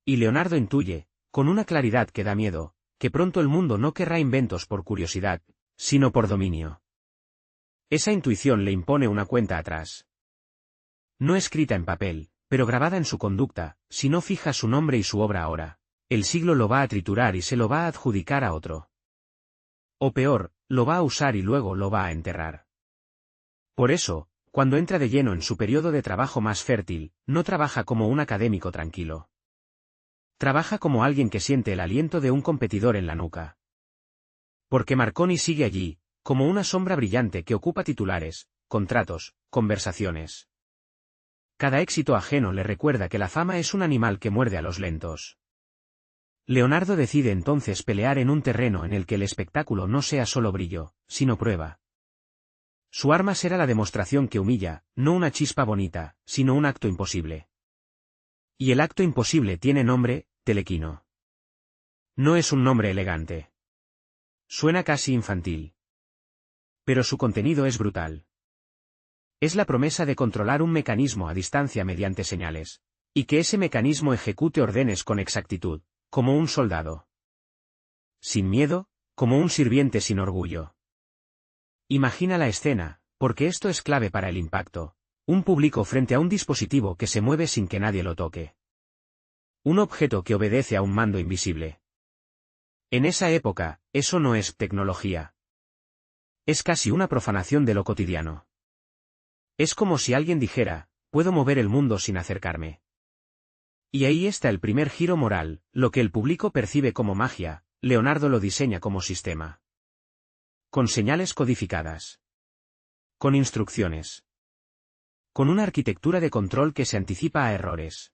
Y Leonardo intuye, con una claridad que da miedo, que pronto el mundo no querrá inventos por curiosidad, sino por dominio. Esa intuición le impone una cuenta atrás. No escrita en papel, pero grabada en su conducta, si no fija su nombre y su obra ahora, el siglo lo va a triturar y se lo va a adjudicar a otro. O peor, lo va a usar y luego lo va a enterrar. Por eso, cuando entra de lleno en su periodo de trabajo más fértil, no trabaja como un académico tranquilo. Trabaja como alguien que siente el aliento de un competidor en la nuca. Porque Marconi sigue allí, como una sombra brillante que ocupa titulares, contratos, conversaciones. Cada éxito ajeno le recuerda que la fama es un animal que muerde a los lentos. Leonardo decide entonces pelear en un terreno en el que el espectáculo no sea solo brillo, sino prueba. Su arma será la demostración que humilla, no una chispa bonita, sino un acto imposible. Y el acto imposible tiene nombre, Telequino. No es un nombre elegante. Suena casi infantil. Pero su contenido es brutal. Es la promesa de controlar un mecanismo a distancia mediante señales, y que ese mecanismo ejecute órdenes con exactitud, como un soldado. Sin miedo, como un sirviente sin orgullo. Imagina la escena, porque esto es clave para el impacto. Un público frente a un dispositivo que se mueve sin que nadie lo toque. Un objeto que obedece a un mando invisible. En esa época, eso no es tecnología. Es casi una profanación de lo cotidiano. Es como si alguien dijera, puedo mover el mundo sin acercarme. Y ahí está el primer giro moral, lo que el público percibe como magia, Leonardo lo diseña como sistema. Con señales codificadas. Con instrucciones. Con una arquitectura de control que se anticipa a errores.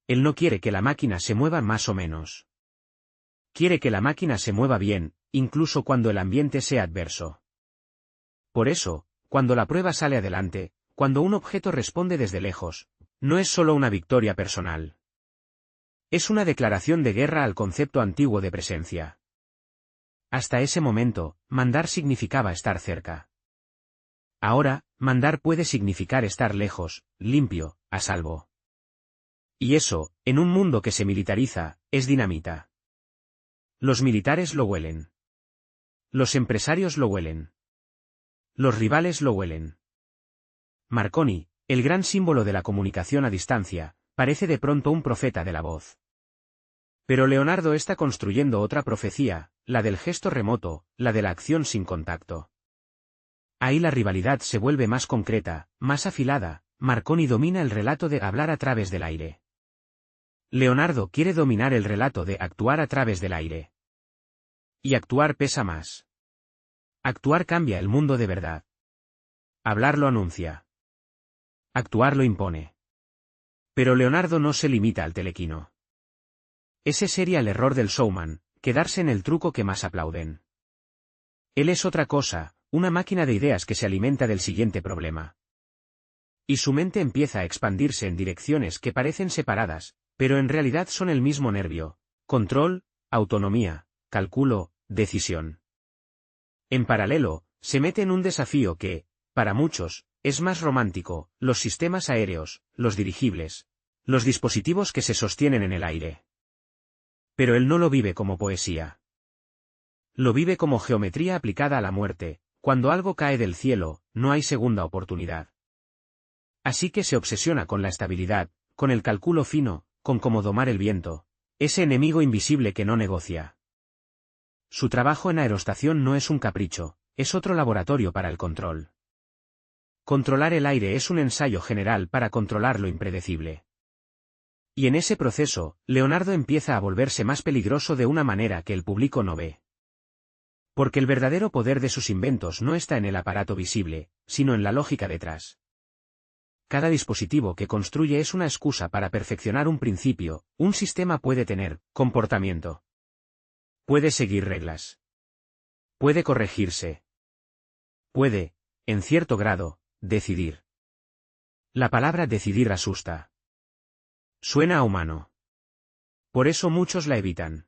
Él no quiere que la máquina se mueva más o menos. Quiere que la máquina se mueva bien, incluso cuando el ambiente sea adverso. Por eso, cuando la prueba sale adelante, cuando un objeto responde desde lejos, no es solo una victoria personal. Es una declaración de guerra al concepto antiguo de presencia. Hasta ese momento, mandar significaba estar cerca. Ahora, mandar puede significar estar lejos, limpio, a salvo. Y eso, en un mundo que se militariza, es dinamita. Los militares lo huelen. Los empresarios lo huelen. Los rivales lo huelen. Marconi, el gran símbolo de la comunicación a distancia, parece de pronto un profeta de la voz. Pero Leonardo está construyendo otra profecía, la del gesto remoto, la de la acción sin contacto. Ahí la rivalidad se vuelve más concreta, más afilada. Marconi domina el relato de hablar a través del aire. Leonardo quiere dominar el relato de actuar a través del aire. Y actuar pesa más. Actuar cambia el mundo de verdad. Hablar lo anuncia. Actuar lo impone. Pero Leonardo no se limita al telequino. Ese sería el error del showman, quedarse en el truco que más aplauden. Él es otra cosa, una máquina de ideas que se alimenta del siguiente problema. Y su mente empieza a expandirse en direcciones que parecen separadas, pero en realidad son el mismo nervio: control, autonomía, cálculo, decisión. En paralelo, se mete en un desafío que, para muchos, es más romántico: los sistemas aéreos, los dirigibles, los dispositivos que se sostienen en el aire. Pero él no lo vive como poesía. Lo vive como geometría aplicada a la muerte: cuando algo cae del cielo, no hay segunda oportunidad. Así que se obsesiona con la estabilidad, con el cálculo fino, con cómo domar el viento, ese enemigo invisible que no negocia. Su trabajo en aerostación no es un capricho, es otro laboratorio para el control. Controlar el aire es un ensayo general para controlar lo impredecible. Y en ese proceso, Leonardo empieza a volverse más peligroso de una manera que el público no ve. Porque el verdadero poder de sus inventos no está en el aparato visible, sino en la lógica detrás. Cada dispositivo que construye es una excusa para perfeccionar un principio. Un sistema puede tener comportamiento. Puede seguir reglas. Puede corregirse. Puede, en cierto grado, decidir. La palabra decidir asusta. Suena a humano. Por eso muchos la evitan.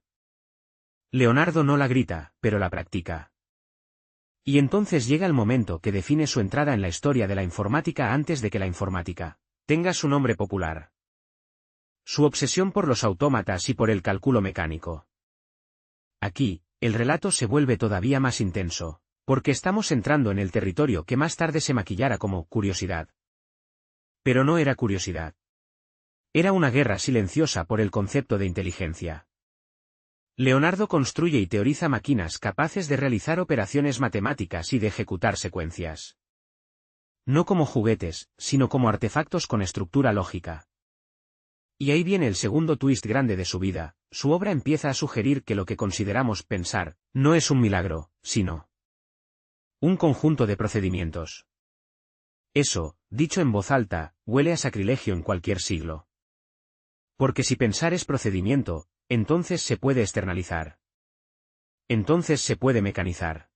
Leonardo no la grita, pero la practica. Y entonces llega el momento que define su entrada en la historia de la informática antes de que la informática tenga su nombre popular. Su obsesión por los autómatas y por el cálculo mecánico. Aquí, el relato se vuelve todavía más intenso, porque estamos entrando en el territorio que más tarde se maquillara como curiosidad. Pero no era curiosidad. Era una guerra silenciosa por el concepto de inteligencia. Leonardo construye y teoriza máquinas capaces de realizar operaciones matemáticas y de ejecutar secuencias. No como juguetes, sino como artefactos con estructura lógica. Y ahí viene el segundo twist grande de su vida. Su obra empieza a sugerir que lo que consideramos pensar, no es un milagro, sino un conjunto de procedimientos. Eso, dicho en voz alta, huele a sacrilegio en cualquier siglo. Porque si pensar es procedimiento, entonces se puede externalizar. Entonces se puede mecanizar.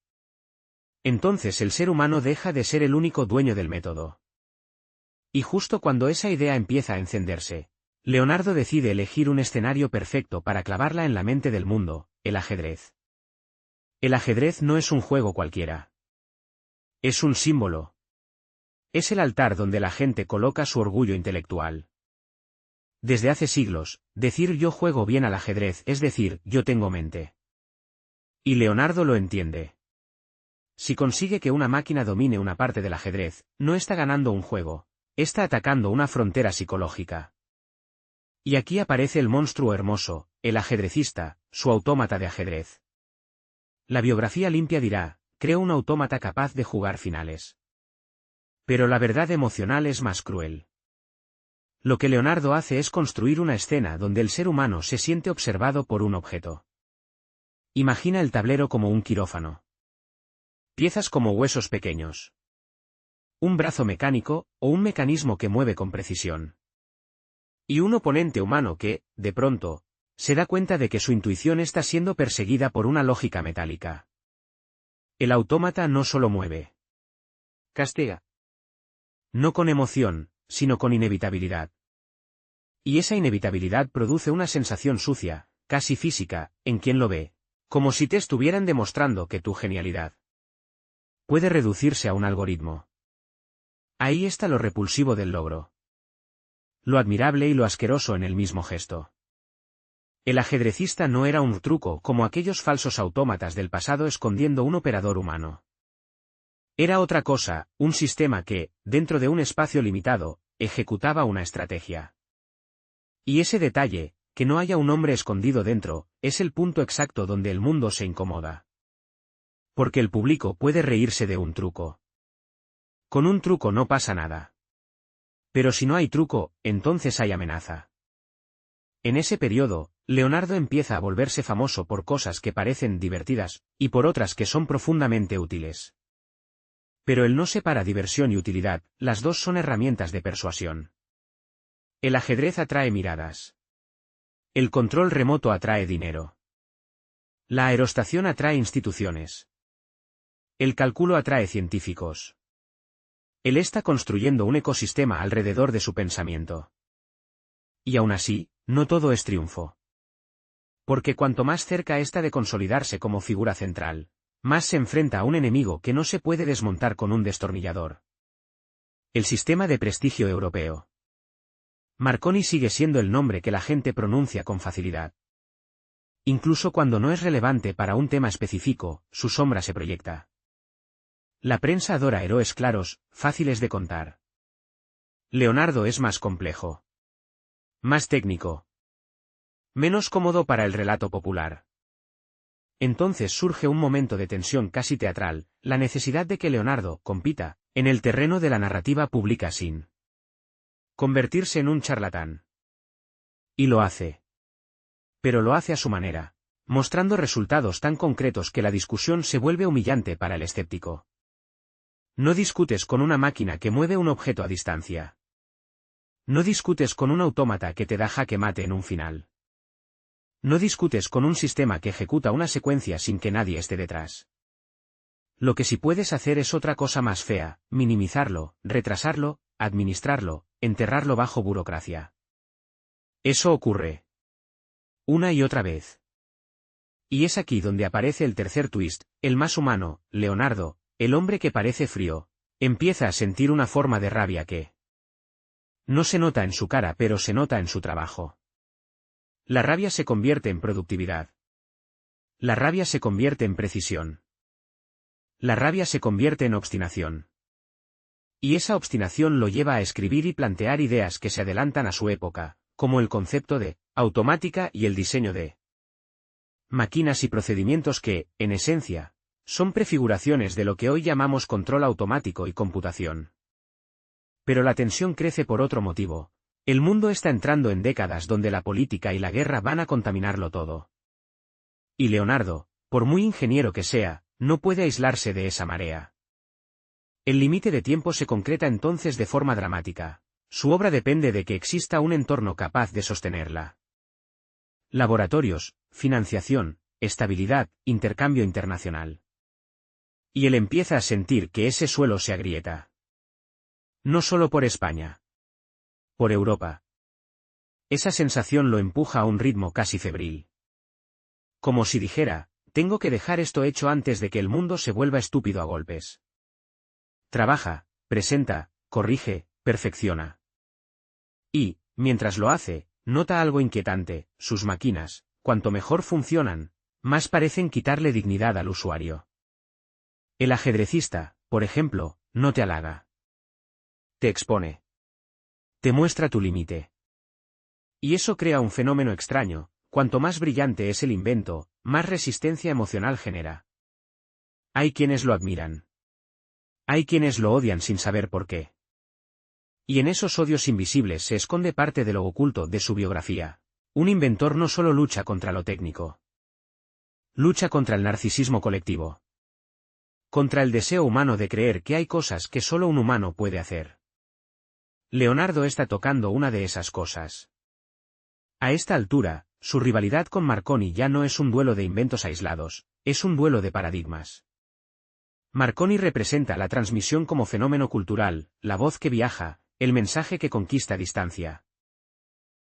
Entonces el ser humano deja de ser el único dueño del método. Y justo cuando esa idea empieza a encenderse, Leonardo decide elegir un escenario perfecto para clavarla en la mente del mundo: el ajedrez. El ajedrez no es un juego cualquiera. Es un símbolo. Es el altar donde la gente coloca su orgullo intelectual. Desde hace siglos, decir yo juego bien al ajedrez es decir, yo tengo mente. Y Leonardo lo entiende. Si consigue que una máquina domine una parte del ajedrez, no está ganando un juego, está atacando una frontera psicológica. Y aquí aparece el monstruo hermoso, el ajedrecista, su autómata de ajedrez. La biografía limpia dirá, creo un autómata capaz de jugar finales. Pero la verdad emocional es más cruel. Lo que Leonardo hace es construir una escena donde el ser humano se siente observado por un objeto. Imagina el tablero como un quirófano. Piezas como huesos pequeños. Un brazo mecánico, o un mecanismo que mueve con precisión. Y un oponente humano que, de pronto, se da cuenta de que su intuición está siendo perseguida por una lógica metálica. El autómata no solo mueve. Castiga. No con emoción, sino con inevitabilidad. Y esa inevitabilidad produce una sensación sucia, casi física, en quien lo ve, como si te estuvieran demostrando que tu genialidad puede reducirse a un algoritmo. Ahí está lo repulsivo del logro. Lo admirable y lo asqueroso en el mismo gesto. El ajedrecista no era un truco como aquellos falsos autómatas del pasado escondiendo un operador humano. Era otra cosa, un sistema que, dentro de un espacio limitado, ejecutaba una estrategia. Y ese detalle, que no haya un hombre escondido dentro, es el punto exacto donde el mundo se incomoda. Porque el público puede reírse de un truco. Con un truco no pasa nada. Pero si no hay truco, entonces hay amenaza. En ese periodo, Leonardo empieza a volverse famoso por cosas que parecen divertidas, y por otras que son profundamente útiles. Pero él no separa diversión y utilidad, las dos son herramientas de persuasión. El ajedrez atrae miradas. El control remoto atrae dinero. La aerostación atrae instituciones. El cálculo atrae científicos. Él está construyendo un ecosistema alrededor de su pensamiento. Y aún así, no todo es triunfo. Porque cuanto más cerca está de consolidarse como figura central, más se enfrenta a un enemigo que no se puede desmontar con un destornillador. El sistema de prestigio europeo. Marconi sigue siendo el nombre que la gente pronuncia con facilidad. Incluso cuando no es relevante para un tema específico, su sombra se proyecta. La prensa adora héroes claros, fáciles de contar. Leonardo es más complejo. Más técnico. Menos cómodo para el relato popular. Entonces surge un momento de tensión casi teatral, la necesidad de que Leonardo compita en el terreno de la narrativa pública sin convertirse en un charlatán. Y lo hace. Pero lo hace a su manera, mostrando resultados tan concretos que la discusión se vuelve humillante para el escéptico. No discutes con una máquina que mueve un objeto a distancia. No discutes con un autómata que te da jaque mate en un final. No discutes con un sistema que ejecuta una secuencia sin que nadie esté detrás. Lo que sí puedes hacer es otra cosa más fea, minimizarlo, retrasarlo, administrarlo, enterrarlo bajo burocracia. Eso ocurre una y otra vez. Y es aquí donde aparece el tercer twist, el más humano, Leonardo, el hombre que parece frío, empieza a sentir una forma de rabia que no se nota en su cara pero se nota en su trabajo. La rabia se convierte en productividad. La rabia se convierte en precisión. La rabia se convierte en obstinación. Y esa obstinación lo lleva a escribir y plantear ideas que se adelantan a su época, como el concepto de automática y el diseño de máquinas y procedimientos que, en esencia, son prefiguraciones de lo que hoy llamamos control automático y computación. Pero la tensión crece por otro motivo. El mundo está entrando en décadas donde la política y la guerra van a contaminarlo todo. Y Leonardo, por muy ingeniero que sea, no puede aislarse de esa marea. El límite de tiempo se concreta entonces de forma dramática. Su obra depende de que exista un entorno capaz de sostenerla. Laboratorios, financiación, estabilidad, intercambio internacional. Y él empieza a sentir que ese suelo se agrieta. No solo por España. Por Europa. Esa sensación lo empuja a un ritmo casi febril. Como si dijera, tengo que dejar esto hecho antes de que el mundo se vuelva estúpido a golpes. Trabaja, presenta, corrige, perfecciona. Y, mientras lo hace, nota algo inquietante, sus máquinas, cuanto mejor funcionan, más parecen quitarle dignidad al usuario. El ajedrecista, por ejemplo, no te halaga. Te expone. Te muestra tu límite. Y eso crea un fenómeno extraño, cuanto más brillante es el invento, más resistencia emocional genera. Hay quienes lo admiran. Hay quienes lo odian sin saber por qué. Y en esos odios invisibles se esconde parte de lo oculto de su biografía. Un inventor no solo lucha contra lo técnico. Lucha contra el narcisismo colectivo. Contra el deseo humano de creer que hay cosas que solo un humano puede hacer. Leonardo está tocando una de esas cosas. A esta altura, su rivalidad con Marconi ya no es un duelo de inventos aislados, es un duelo de paradigmas. Marconi representa la transmisión como fenómeno cultural, la voz que viaja, el mensaje que conquista distancia.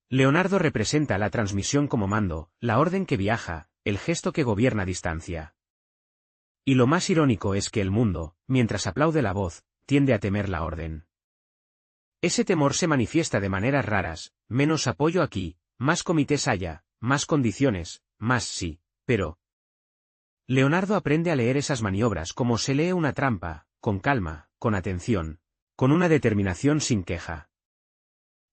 Leonardo representa la transmisión como mando, la orden que viaja, el gesto que gobierna distancia. Y lo más irónico es que el mundo, mientras aplaude la voz, tiende a temer la orden. Ese temor se manifiesta de maneras raras, menos apoyo aquí, más comités allá, más condiciones, más sí, pero... Leonardo aprende a leer esas maniobras como se lee una trampa, con calma, con atención, con una determinación sin queja.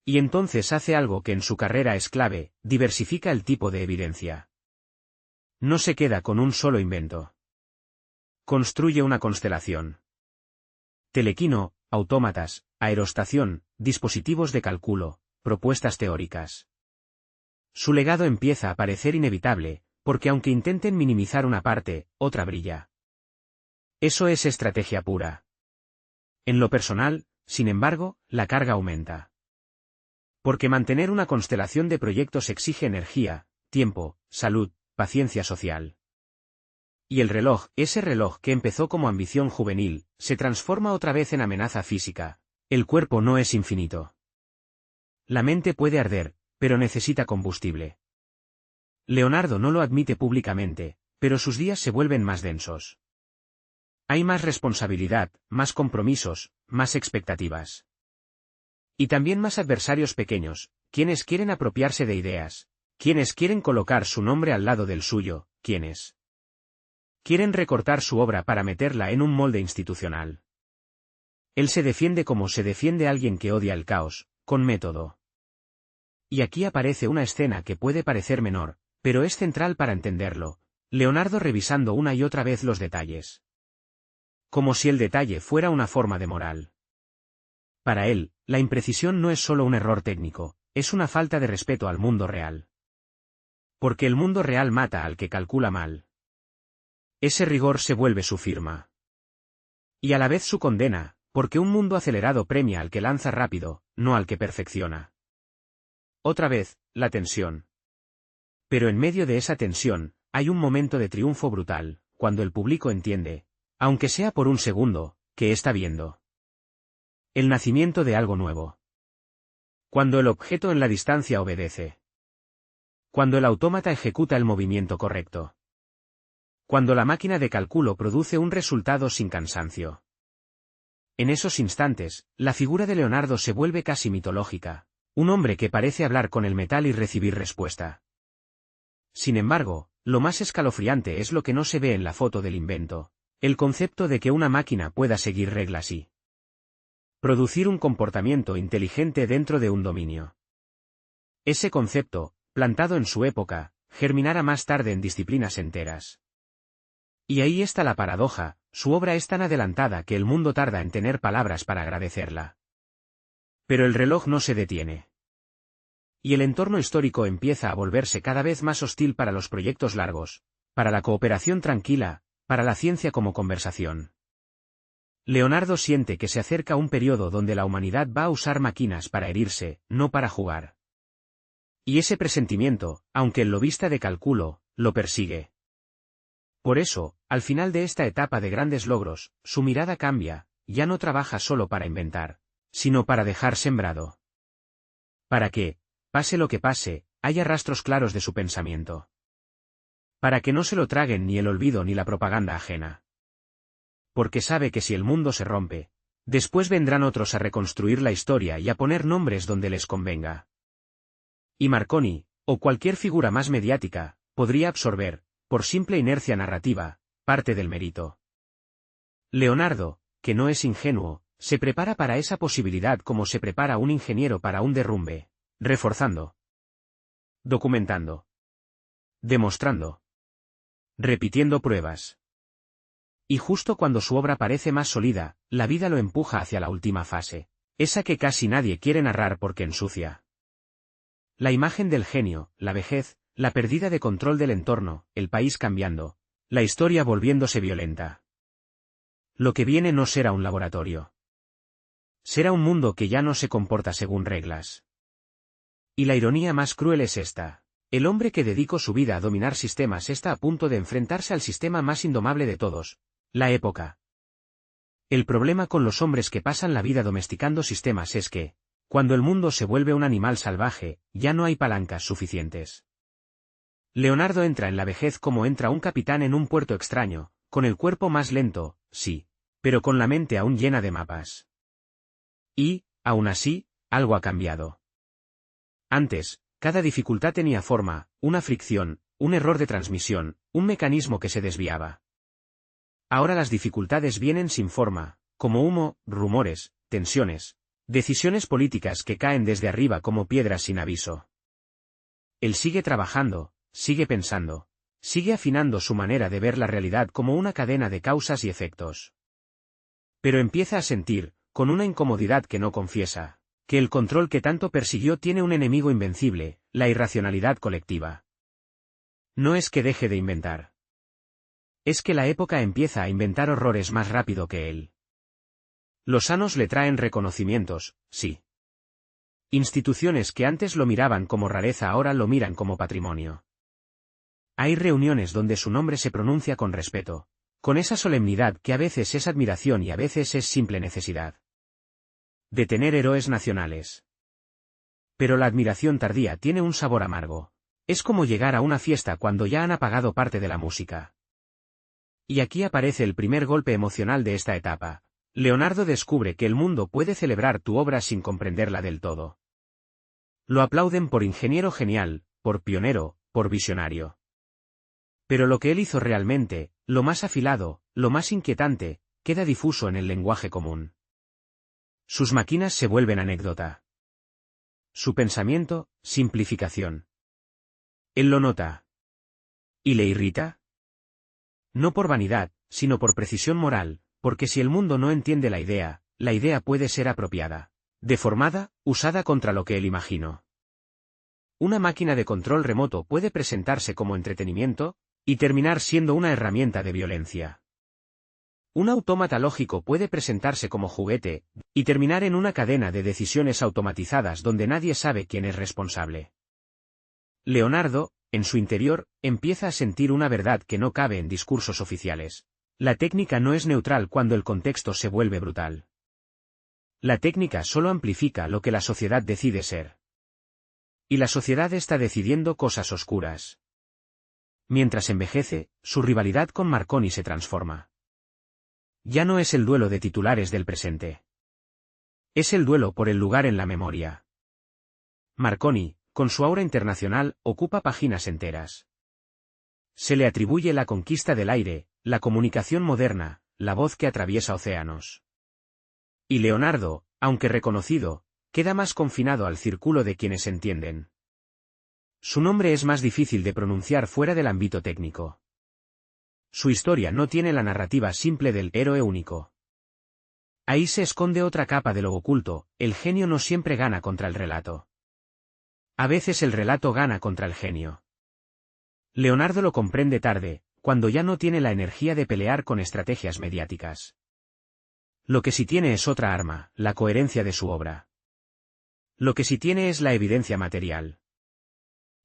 Y entonces hace algo que en su carrera es clave, diversifica el tipo de evidencia. No se queda con un solo invento. Construye una constelación. Telequino, autómatas, aerostación, dispositivos de cálculo, propuestas teóricas. Su legado empieza a parecer inevitable, porque aunque intenten minimizar una parte, otra brilla. Eso es estrategia pura. En lo personal, sin embargo, la carga aumenta. Porque mantener una constelación de proyectos exige energía, tiempo, salud, paciencia social. Y el reloj, ese reloj que empezó como ambición juvenil, se transforma otra vez en amenaza física. El cuerpo no es infinito. La mente puede arder, pero necesita combustible. Leonardo no lo admite públicamente, pero sus días se vuelven más densos. Hay más responsabilidad, más compromisos, más expectativas. Y también más adversarios pequeños, quienes quieren apropiarse de ideas, quienes quieren colocar su nombre al lado del suyo, quienes quieren recortar su obra para meterla en un molde institucional. Él se defiende como se defiende alguien que odia el caos, con método. Y aquí aparece una escena que puede parecer menor, pero es central para entenderlo. Leonardo revisando una y otra vez los detalles. Como si el detalle fuera una forma de moral. Para él, la imprecisión no es solo un error técnico, es una falta de respeto al mundo real. Porque el mundo real mata al que calcula mal. Ese rigor se vuelve su firma. Y a la vez su condena, porque un mundo acelerado premia al que lanza rápido, no al que perfecciona. Otra vez, la tensión. Pero en medio de esa tensión, hay un momento de triunfo brutal, cuando el público entiende, aunque sea por un segundo, que está viendo. El nacimiento de algo nuevo. Cuando el objeto en la distancia obedece. Cuando el autómata ejecuta el movimiento correcto. Cuando la máquina de cálculo produce un resultado sin cansancio. En esos instantes, la figura de Leonardo se vuelve casi mitológica, un hombre que parece hablar con el metal y recibir respuesta. Sin embargo, lo más escalofriante es lo que no se ve en la foto del invento, el concepto de que una máquina pueda seguir reglas y producir un comportamiento inteligente dentro de un dominio. Ese concepto, plantado en su época, germinará más tarde en disciplinas enteras. Y ahí está la paradoja, su obra es tan adelantada que el mundo tarda en tener palabras para agradecerla. Pero el reloj no se detiene. Y el entorno histórico empieza a volverse cada vez más hostil para los proyectos largos, para la cooperación tranquila, para la ciencia como conversación. Leonardo siente que se acerca un periodo donde la humanidad va a usar máquinas para herirse, no para jugar. Y ese presentimiento, aunque él lo vista de cálculo, lo persigue. Por eso, al final de esta etapa de grandes logros, su mirada cambia, ya no trabaja solo para inventar, sino para dejar sembrado. Para que, pase lo que pase, haya rastros claros de su pensamiento. Para que no se lo traguen ni el olvido ni la propaganda ajena. Porque sabe que si el mundo se rompe, después vendrán otros a reconstruir la historia y a poner nombres donde les convenga. Y Marconi, o cualquier figura más mediática, podría absorber, por simple inercia narrativa, parte del mérito. Leonardo, que no es ingenuo, se prepara para esa posibilidad como se prepara un ingeniero para un derrumbe, reforzando, documentando, demostrando, repitiendo pruebas. Y justo cuando su obra parece más sólida, la vida lo empuja hacia la última fase, esa que casi nadie quiere narrar porque ensucia. La imagen del genio, la vejez, la pérdida de control del entorno, el país cambiando, la historia volviéndose violenta. Lo que viene no será un laboratorio. Será un mundo que ya no se comporta según reglas. Y la ironía más cruel es esta. El hombre que dedicó su vida a dominar sistemas está a punto de enfrentarse al sistema más indomable de todos, la época. El problema con los hombres que pasan la vida domesticando sistemas es que, cuando el mundo se vuelve un animal salvaje, ya no hay palancas suficientes. Leonardo entra en la vejez como entra un capitán en un puerto extraño, con el cuerpo más lento, sí, pero con la mente aún llena de mapas. Y, aún así, algo ha cambiado. Antes, cada dificultad tenía forma, una fricción, un error de transmisión, un mecanismo que se desviaba. Ahora las dificultades vienen sin forma, como humo, rumores, tensiones, decisiones políticas que caen desde arriba como piedras sin aviso. Él sigue trabajando, sigue pensando, sigue afinando su manera de ver la realidad como una cadena de causas y efectos. Pero empieza a sentir, con una incomodidad que no confiesa, que el control que tanto persiguió tiene un enemigo invencible, la irracionalidad colectiva. No es que deje de inventar. Es que la época empieza a inventar horrores más rápido que él. Los sanos le traen reconocimientos, sí. Instituciones que antes lo miraban como rareza ahora lo miran como patrimonio. Hay reuniones donde su nombre se pronuncia con respeto, con esa solemnidad que a veces es admiración y a veces es simple necesidad. De tener héroes nacionales. Pero la admiración tardía tiene un sabor amargo. Es como llegar a una fiesta cuando ya han apagado parte de la música. Y aquí aparece el primer golpe emocional de esta etapa. Leonardo descubre que el mundo puede celebrar tu obra sin comprenderla del todo. Lo aplauden por ingeniero genial, por pionero, por visionario. Pero lo que él hizo realmente, lo más afilado, lo más inquietante, queda difuso en el lenguaje común. Sus máquinas se vuelven anécdota. Su pensamiento, simplificación. Él lo nota. ¿Y le irrita? No por vanidad, sino por precisión moral, porque si el mundo no entiende la idea puede ser apropiada, deformada, usada contra lo que él imaginó. Una máquina de control remoto puede presentarse como entretenimiento, y terminar siendo una herramienta de violencia. Un autómata lógico puede presentarse como juguete, y terminar en una cadena de decisiones automatizadas donde nadie sabe quién es responsable. Leonardo, en su interior, empieza a sentir una verdad que no cabe en discursos oficiales. La técnica no es neutral cuando el contexto se vuelve brutal. La técnica solo amplifica lo que la sociedad decide ser. Y la sociedad está decidiendo cosas oscuras. Mientras envejece, su rivalidad con Marconi se transforma. Ya no es el duelo de titulares del presente. Es el duelo por el lugar en la memoria. Marconi, con su aura internacional, ocupa páginas enteras. Se le atribuye la conquista del aire, la comunicación moderna, la voz que atraviesa océanos. Y Leonardo, aunque reconocido, queda más confinado al círculo de quienes entienden. Su nombre es más difícil de pronunciar fuera del ámbito técnico. Su historia no tiene la narrativa simple del héroe único. Ahí se esconde otra capa de lo oculto, el genio no siempre gana contra el relato. A veces el relato gana contra el genio. Leonardo lo comprende tarde, cuando ya no tiene la energía de pelear con estrategias mediáticas. Lo que sí tiene es otra arma, la coherencia de su obra. Lo que sí tiene es la evidencia material.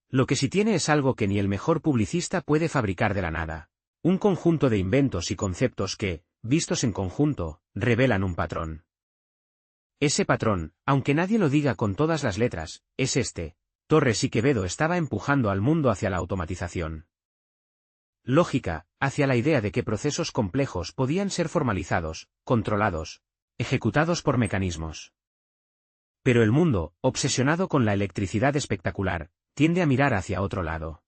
Lo que sí tiene es algo que ni el mejor publicista puede fabricar de la nada. Un conjunto de inventos y conceptos que, vistos en conjunto, revelan un patrón. Ese patrón, aunque nadie lo diga con todas las letras, es este: Torres y Quevedo estaba empujando al mundo hacia la automatización. Lógica, hacia la idea de que procesos complejos podían ser formalizados, controlados, ejecutados por mecanismos. Pero el mundo, obsesionado con la electricidad espectacular, tiende a mirar hacia otro lado.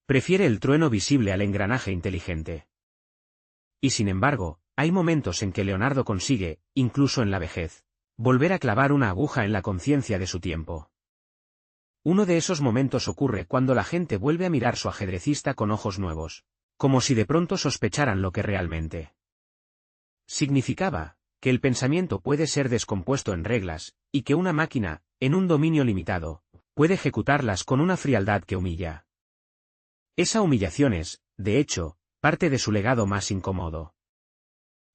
Prefiere el trueno visible al engranaje inteligente. Y sin embargo, hay momentos en que Leonardo consigue, incluso en la vejez, volver a clavar una aguja en la conciencia de su tiempo. Uno de esos momentos ocurre cuando la gente vuelve a mirar su ajedrecista con ojos nuevos, como si de pronto sospecharan lo que realmente significaba, que el pensamiento puede ser descompuesto en reglas, y que una máquina, en un dominio limitado, puede ejecutarlas con una frialdad que humilla. Esa humillación es, de hecho, parte de su legado más incómodo.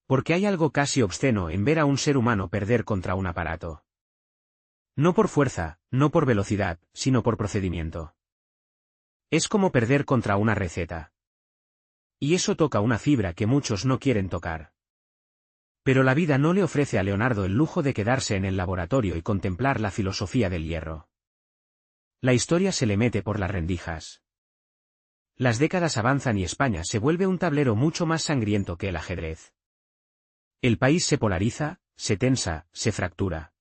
Porque hay algo casi obsceno en ver a un ser humano perder contra un aparato. No por fuerza, no por velocidad, sino por procedimiento. Es como perder contra una receta. Y eso toca una fibra que muchos no quieren tocar. Pero la vida no le ofrece a Leonardo el lujo de quedarse en el laboratorio y contemplar la filosofía del hierro. La historia se le mete por las rendijas. Las décadas avanzan y España se vuelve un tablero mucho más sangriento que el ajedrez. El país se polariza, se tensa, se fractura.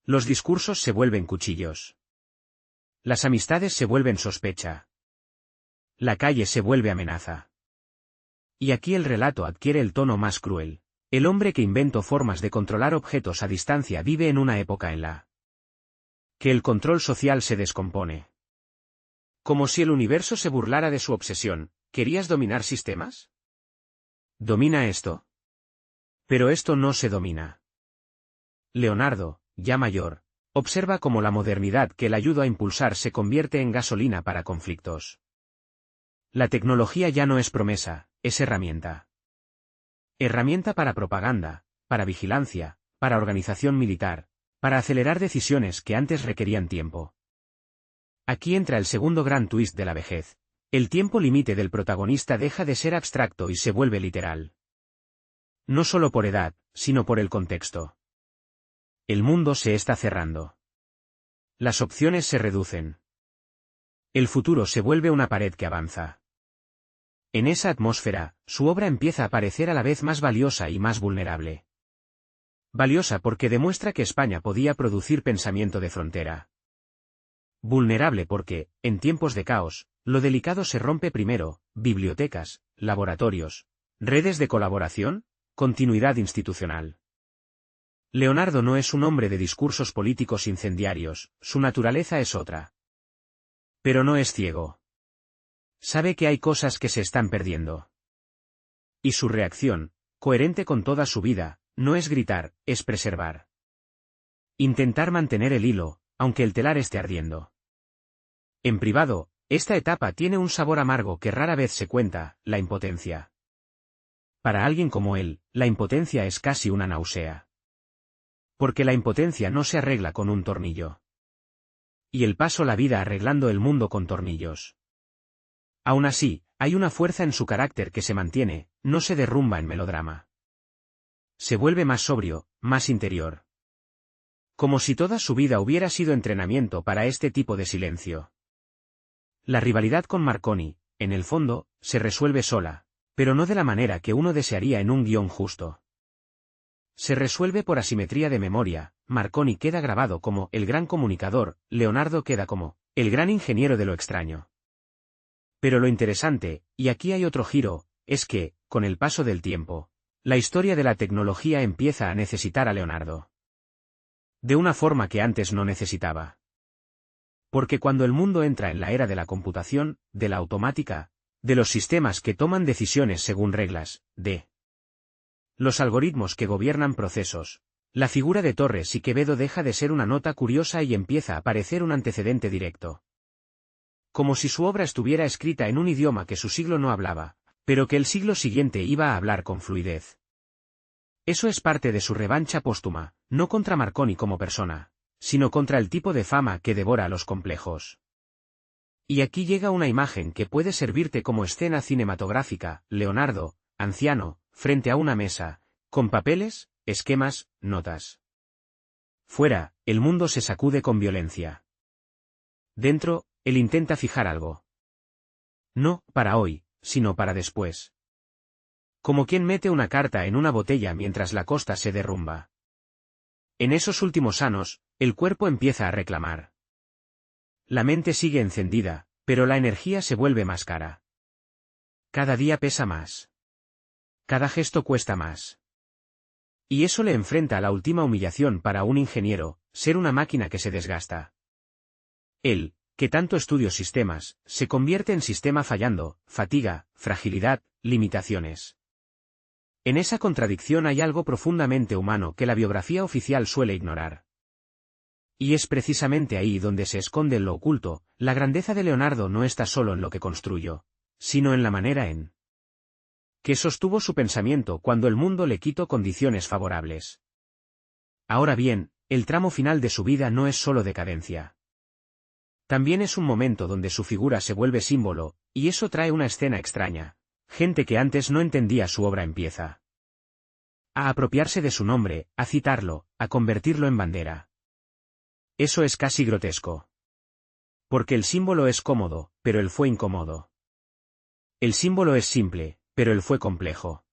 Los discursos se vuelven cuchillos. Las amistades se vuelven sospecha. La calle se vuelve amenaza. Y aquí el relato adquiere el tono más cruel. El hombre que inventó formas de controlar objetos a distancia vive en una época en la que el control social se descompone. Como si el universo se burlara de su obsesión. ¿Querías dominar sistemas? Domina esto. Pero esto no se domina. Leonardo, ya mayor, observa cómo la modernidad que le ayuda a impulsar se convierte en gasolina para conflictos. La tecnología ya no es promesa, es herramienta. Herramienta para propaganda, para vigilancia, para organización militar, para acelerar decisiones que antes requerían tiempo. Aquí entra el segundo gran twist de la vejez. El tiempo límite del protagonista deja de ser abstracto y se vuelve literal. No solo por edad, sino por el contexto. El mundo se está cerrando. Las opciones se reducen. El futuro se vuelve una pared que avanza. En esa atmósfera, su obra empieza a parecer a la vez más valiosa y más vulnerable. Valiosa porque demuestra que España podía producir pensamiento de frontera. Vulnerable porque, en tiempos de caos, lo delicado se rompe primero: bibliotecas, laboratorios, redes de colaboración, continuidad institucional. Leonardo no es un hombre de discursos políticos incendiarios, su naturaleza es otra. Pero no es ciego. Sabe que hay cosas que se están perdiendo. Y su reacción, coherente con toda su vida, no es gritar, es preservar. Intentar mantener el hilo, aunque el telar esté ardiendo. En privado, esta etapa tiene un sabor amargo que rara vez se cuenta, la impotencia. Para alguien como él, la impotencia es casi una náusea. Porque la impotencia no se arregla con un tornillo. Y él pasó la vida arreglando el mundo con tornillos. Aún así, hay una fuerza en su carácter que se mantiene, no se derrumba en melodrama. Se vuelve más sobrio, más interior. Como si toda su vida hubiera sido entrenamiento para este tipo de silencio. La rivalidad con Marconi, en el fondo, se resuelve sola, pero no de la manera que uno desearía en un guión justo. Se resuelve por asimetría de memoria, Marconi queda grabado como el gran comunicador, Leonardo queda como el gran ingeniero de lo extraño. Pero lo interesante, y aquí hay otro giro, es que, con el paso del tiempo, la historia de la tecnología empieza a necesitar a Leonardo. De una forma que antes no necesitaba. Porque cuando el mundo entra en la era de la computación, de la automática, de los sistemas que toman decisiones según reglas, de los algoritmos que gobiernan procesos, la figura de Torres y Quevedo deja de ser una nota curiosa y empieza a parecer un antecedente directo. Como si su obra estuviera escrita en un idioma que su siglo no hablaba, pero que el siglo siguiente iba a hablar con fluidez. Eso es parte de su revancha póstuma, no contra Marconi como persona, sino contra el tipo de fama que devora a los complejos. Y aquí llega una imagen que puede servirte como escena cinematográfica, Leonardo, anciano, frente a una mesa, con papeles, esquemas, notas. Fuera, el mundo se sacude con violencia. Dentro, él intenta fijar algo. No para hoy, sino para después. Como quien mete una carta en una botella mientras la costa se derrumba. En esos últimos años, el cuerpo empieza a reclamar. La mente sigue encendida, pero la energía se vuelve más cara. Cada día pesa más. Cada gesto cuesta más. Y eso le enfrenta a la última humillación para un ingeniero, ser una máquina que se desgasta. Él, que tanto estudió sistemas, se convierte en sistema fallando, fatiga, fragilidad, limitaciones. En esa contradicción hay algo profundamente humano que la biografía oficial suele ignorar. Y es precisamente ahí donde se esconde lo oculto, la grandeza de Leonardo no está solo en lo que construyó, sino en la manera en que sostuvo su pensamiento cuando el mundo le quitó condiciones favorables. Ahora bien, el tramo final de su vida no es solo decadencia. También es un momento donde su figura se vuelve símbolo, y eso trae una escena extraña. Gente que antes no entendía su obra empieza a apropiarse de su nombre, a citarlo, a convertirlo en bandera. Eso es casi grotesco. Porque el símbolo es cómodo, pero él fue incómodo. El símbolo es simple, pero él fue complejo.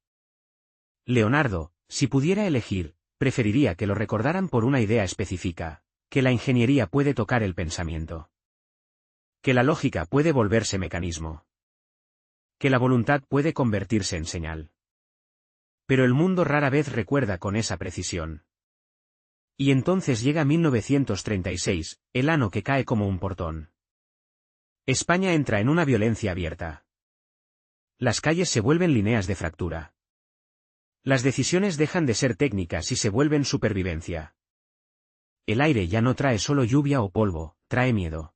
Leonardo, si pudiera elegir, preferiría que lo recordaran por una idea específica, que la ingeniería puede tocar el pensamiento. Que la lógica puede volverse mecanismo. Que la voluntad puede convertirse en señal. Pero el mundo rara vez recuerda con esa precisión. Y entonces llega 1936, el año que cae como un portón. España entra en una violencia abierta. Las calles se vuelven líneas de fractura. Las decisiones dejan de ser técnicas y se vuelven supervivencia. El aire ya no trae solo lluvia o polvo, trae miedo.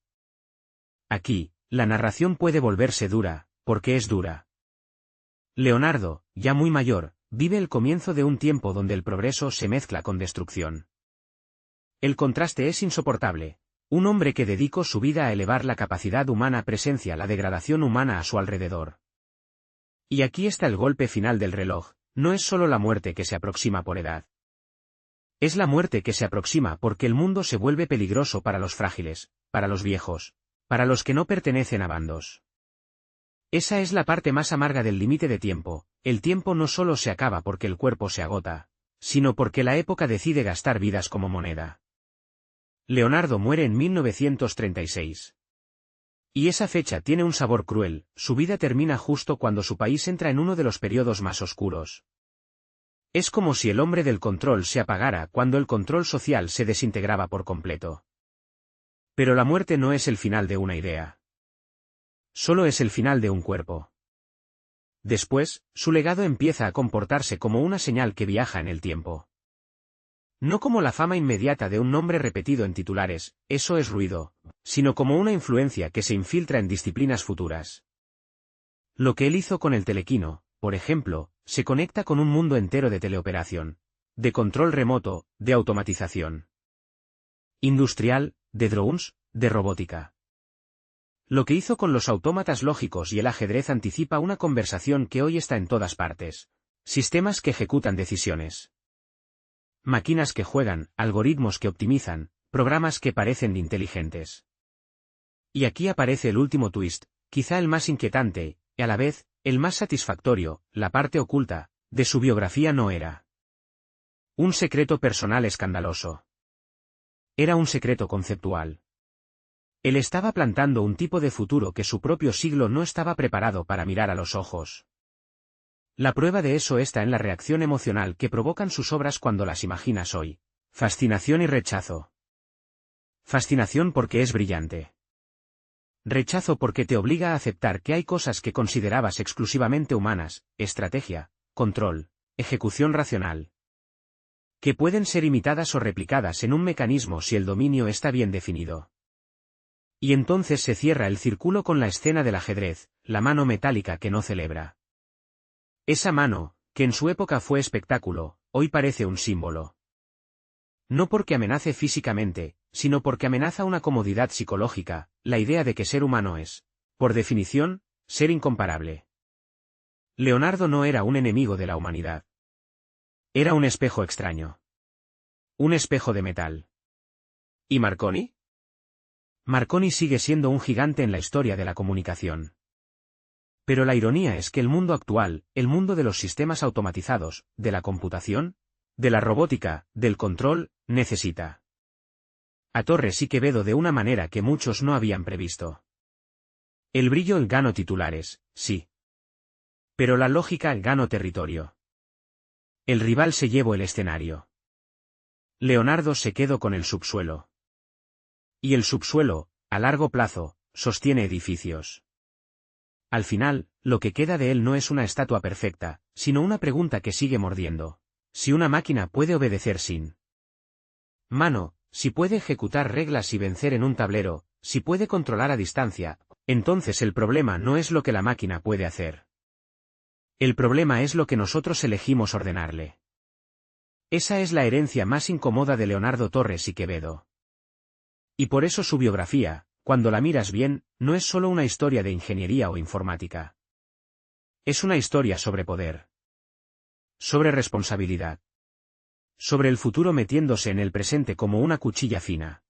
Aquí, la narración puede volverse dura, porque es dura. Leonardo, ya muy mayor, vive el comienzo de un tiempo donde el progreso se mezcla con destrucción. El contraste es insoportable. Un hombre que dedicó su vida a elevar la capacidad humana presencia la degradación humana a su alrededor. Y aquí está el golpe final del reloj, no es solo la muerte que se aproxima por edad. Es la muerte que se aproxima porque el mundo se vuelve peligroso para los frágiles, para los viejos, para los que no pertenecen a bandos. Esa es la parte más amarga del límite de tiempo, el tiempo no solo se acaba porque el cuerpo se agota, sino porque la época decide gastar vidas como moneda. Leonardo muere en 1936. Y esa fecha tiene un sabor cruel, su vida termina justo cuando su país entra en uno de los periodos más oscuros. Es como si el hombre del control se apagara cuando el control social se desintegraba por completo. Pero la muerte no es el final de una idea. Solo es el final de un cuerpo. Después, su legado empieza a comportarse como una señal que viaja en el tiempo. No como la fama inmediata de un nombre repetido en titulares, eso es ruido, sino como una influencia que se infiltra en disciplinas futuras. Lo que él hizo con el telequino, por ejemplo, se conecta con un mundo entero de teleoperación, de control remoto, de automatización industrial, de drones, de robótica. Lo que hizo con los autómatas lógicos y el ajedrez anticipa una conversación que hoy está en todas partes. Sistemas que ejecutan decisiones. Máquinas que juegan, algoritmos que optimizan, programas que parecen inteligentes. Y aquí aparece el último twist, quizá el más inquietante, y a la vez, el más satisfactorio, la parte oculta, de su biografía no era un secreto personal escandaloso. Era un secreto conceptual. Él estaba plantando un tipo de futuro que su propio siglo no estaba preparado para mirar a los ojos. La prueba de eso está en la reacción emocional que provocan sus obras cuando las imaginas hoy. Fascinación y rechazo. Fascinación porque es brillante. Rechazo porque te obliga a aceptar que hay cosas que considerabas exclusivamente humanas, estrategia, control, ejecución racional, que pueden ser imitadas o replicadas en un mecanismo si el dominio está bien definido. Y entonces se cierra el círculo con la escena del ajedrez, la mano metálica que no celebra. Esa mano, que en su época fue espectáculo, hoy parece un símbolo. No porque amenace físicamente, sino porque amenaza una comodidad psicológica, la idea de que ser humano es, por definición, ser incomparable. Leonardo no era un enemigo de la humanidad. Era un espejo extraño. Un espejo de metal. ¿Y Marconi? Marconi sigue siendo un gigante en la historia de la comunicación. Pero la ironía es que el mundo actual, el mundo de los sistemas automatizados, de la computación, de la robótica, del control, necesita a Torres y Quevedo de una manera que muchos no habían previsto. El brillo ganó titulares, sí. Pero la lógica ganó territorio. El rival se llevó el escenario. Leonardo se quedó con el subsuelo. Y el subsuelo, a largo plazo, sostiene edificios. Al final, lo que queda de él no es una estatua perfecta, sino una pregunta que sigue mordiendo. Si una máquina puede obedecer sin mano, si puede ejecutar reglas y vencer en un tablero, si puede controlar a distancia, entonces el problema no es lo que la máquina puede hacer. El problema es lo que nosotros elegimos ordenarle. Esa es la herencia más incómoda de Leonardo Torres y Quevedo. Y por eso su biografía, cuando la miras bien, no es solo una historia de ingeniería o informática. Es una historia sobre poder. Sobre responsabilidad. Sobre el futuro metiéndose en el presente como una cuchilla fina.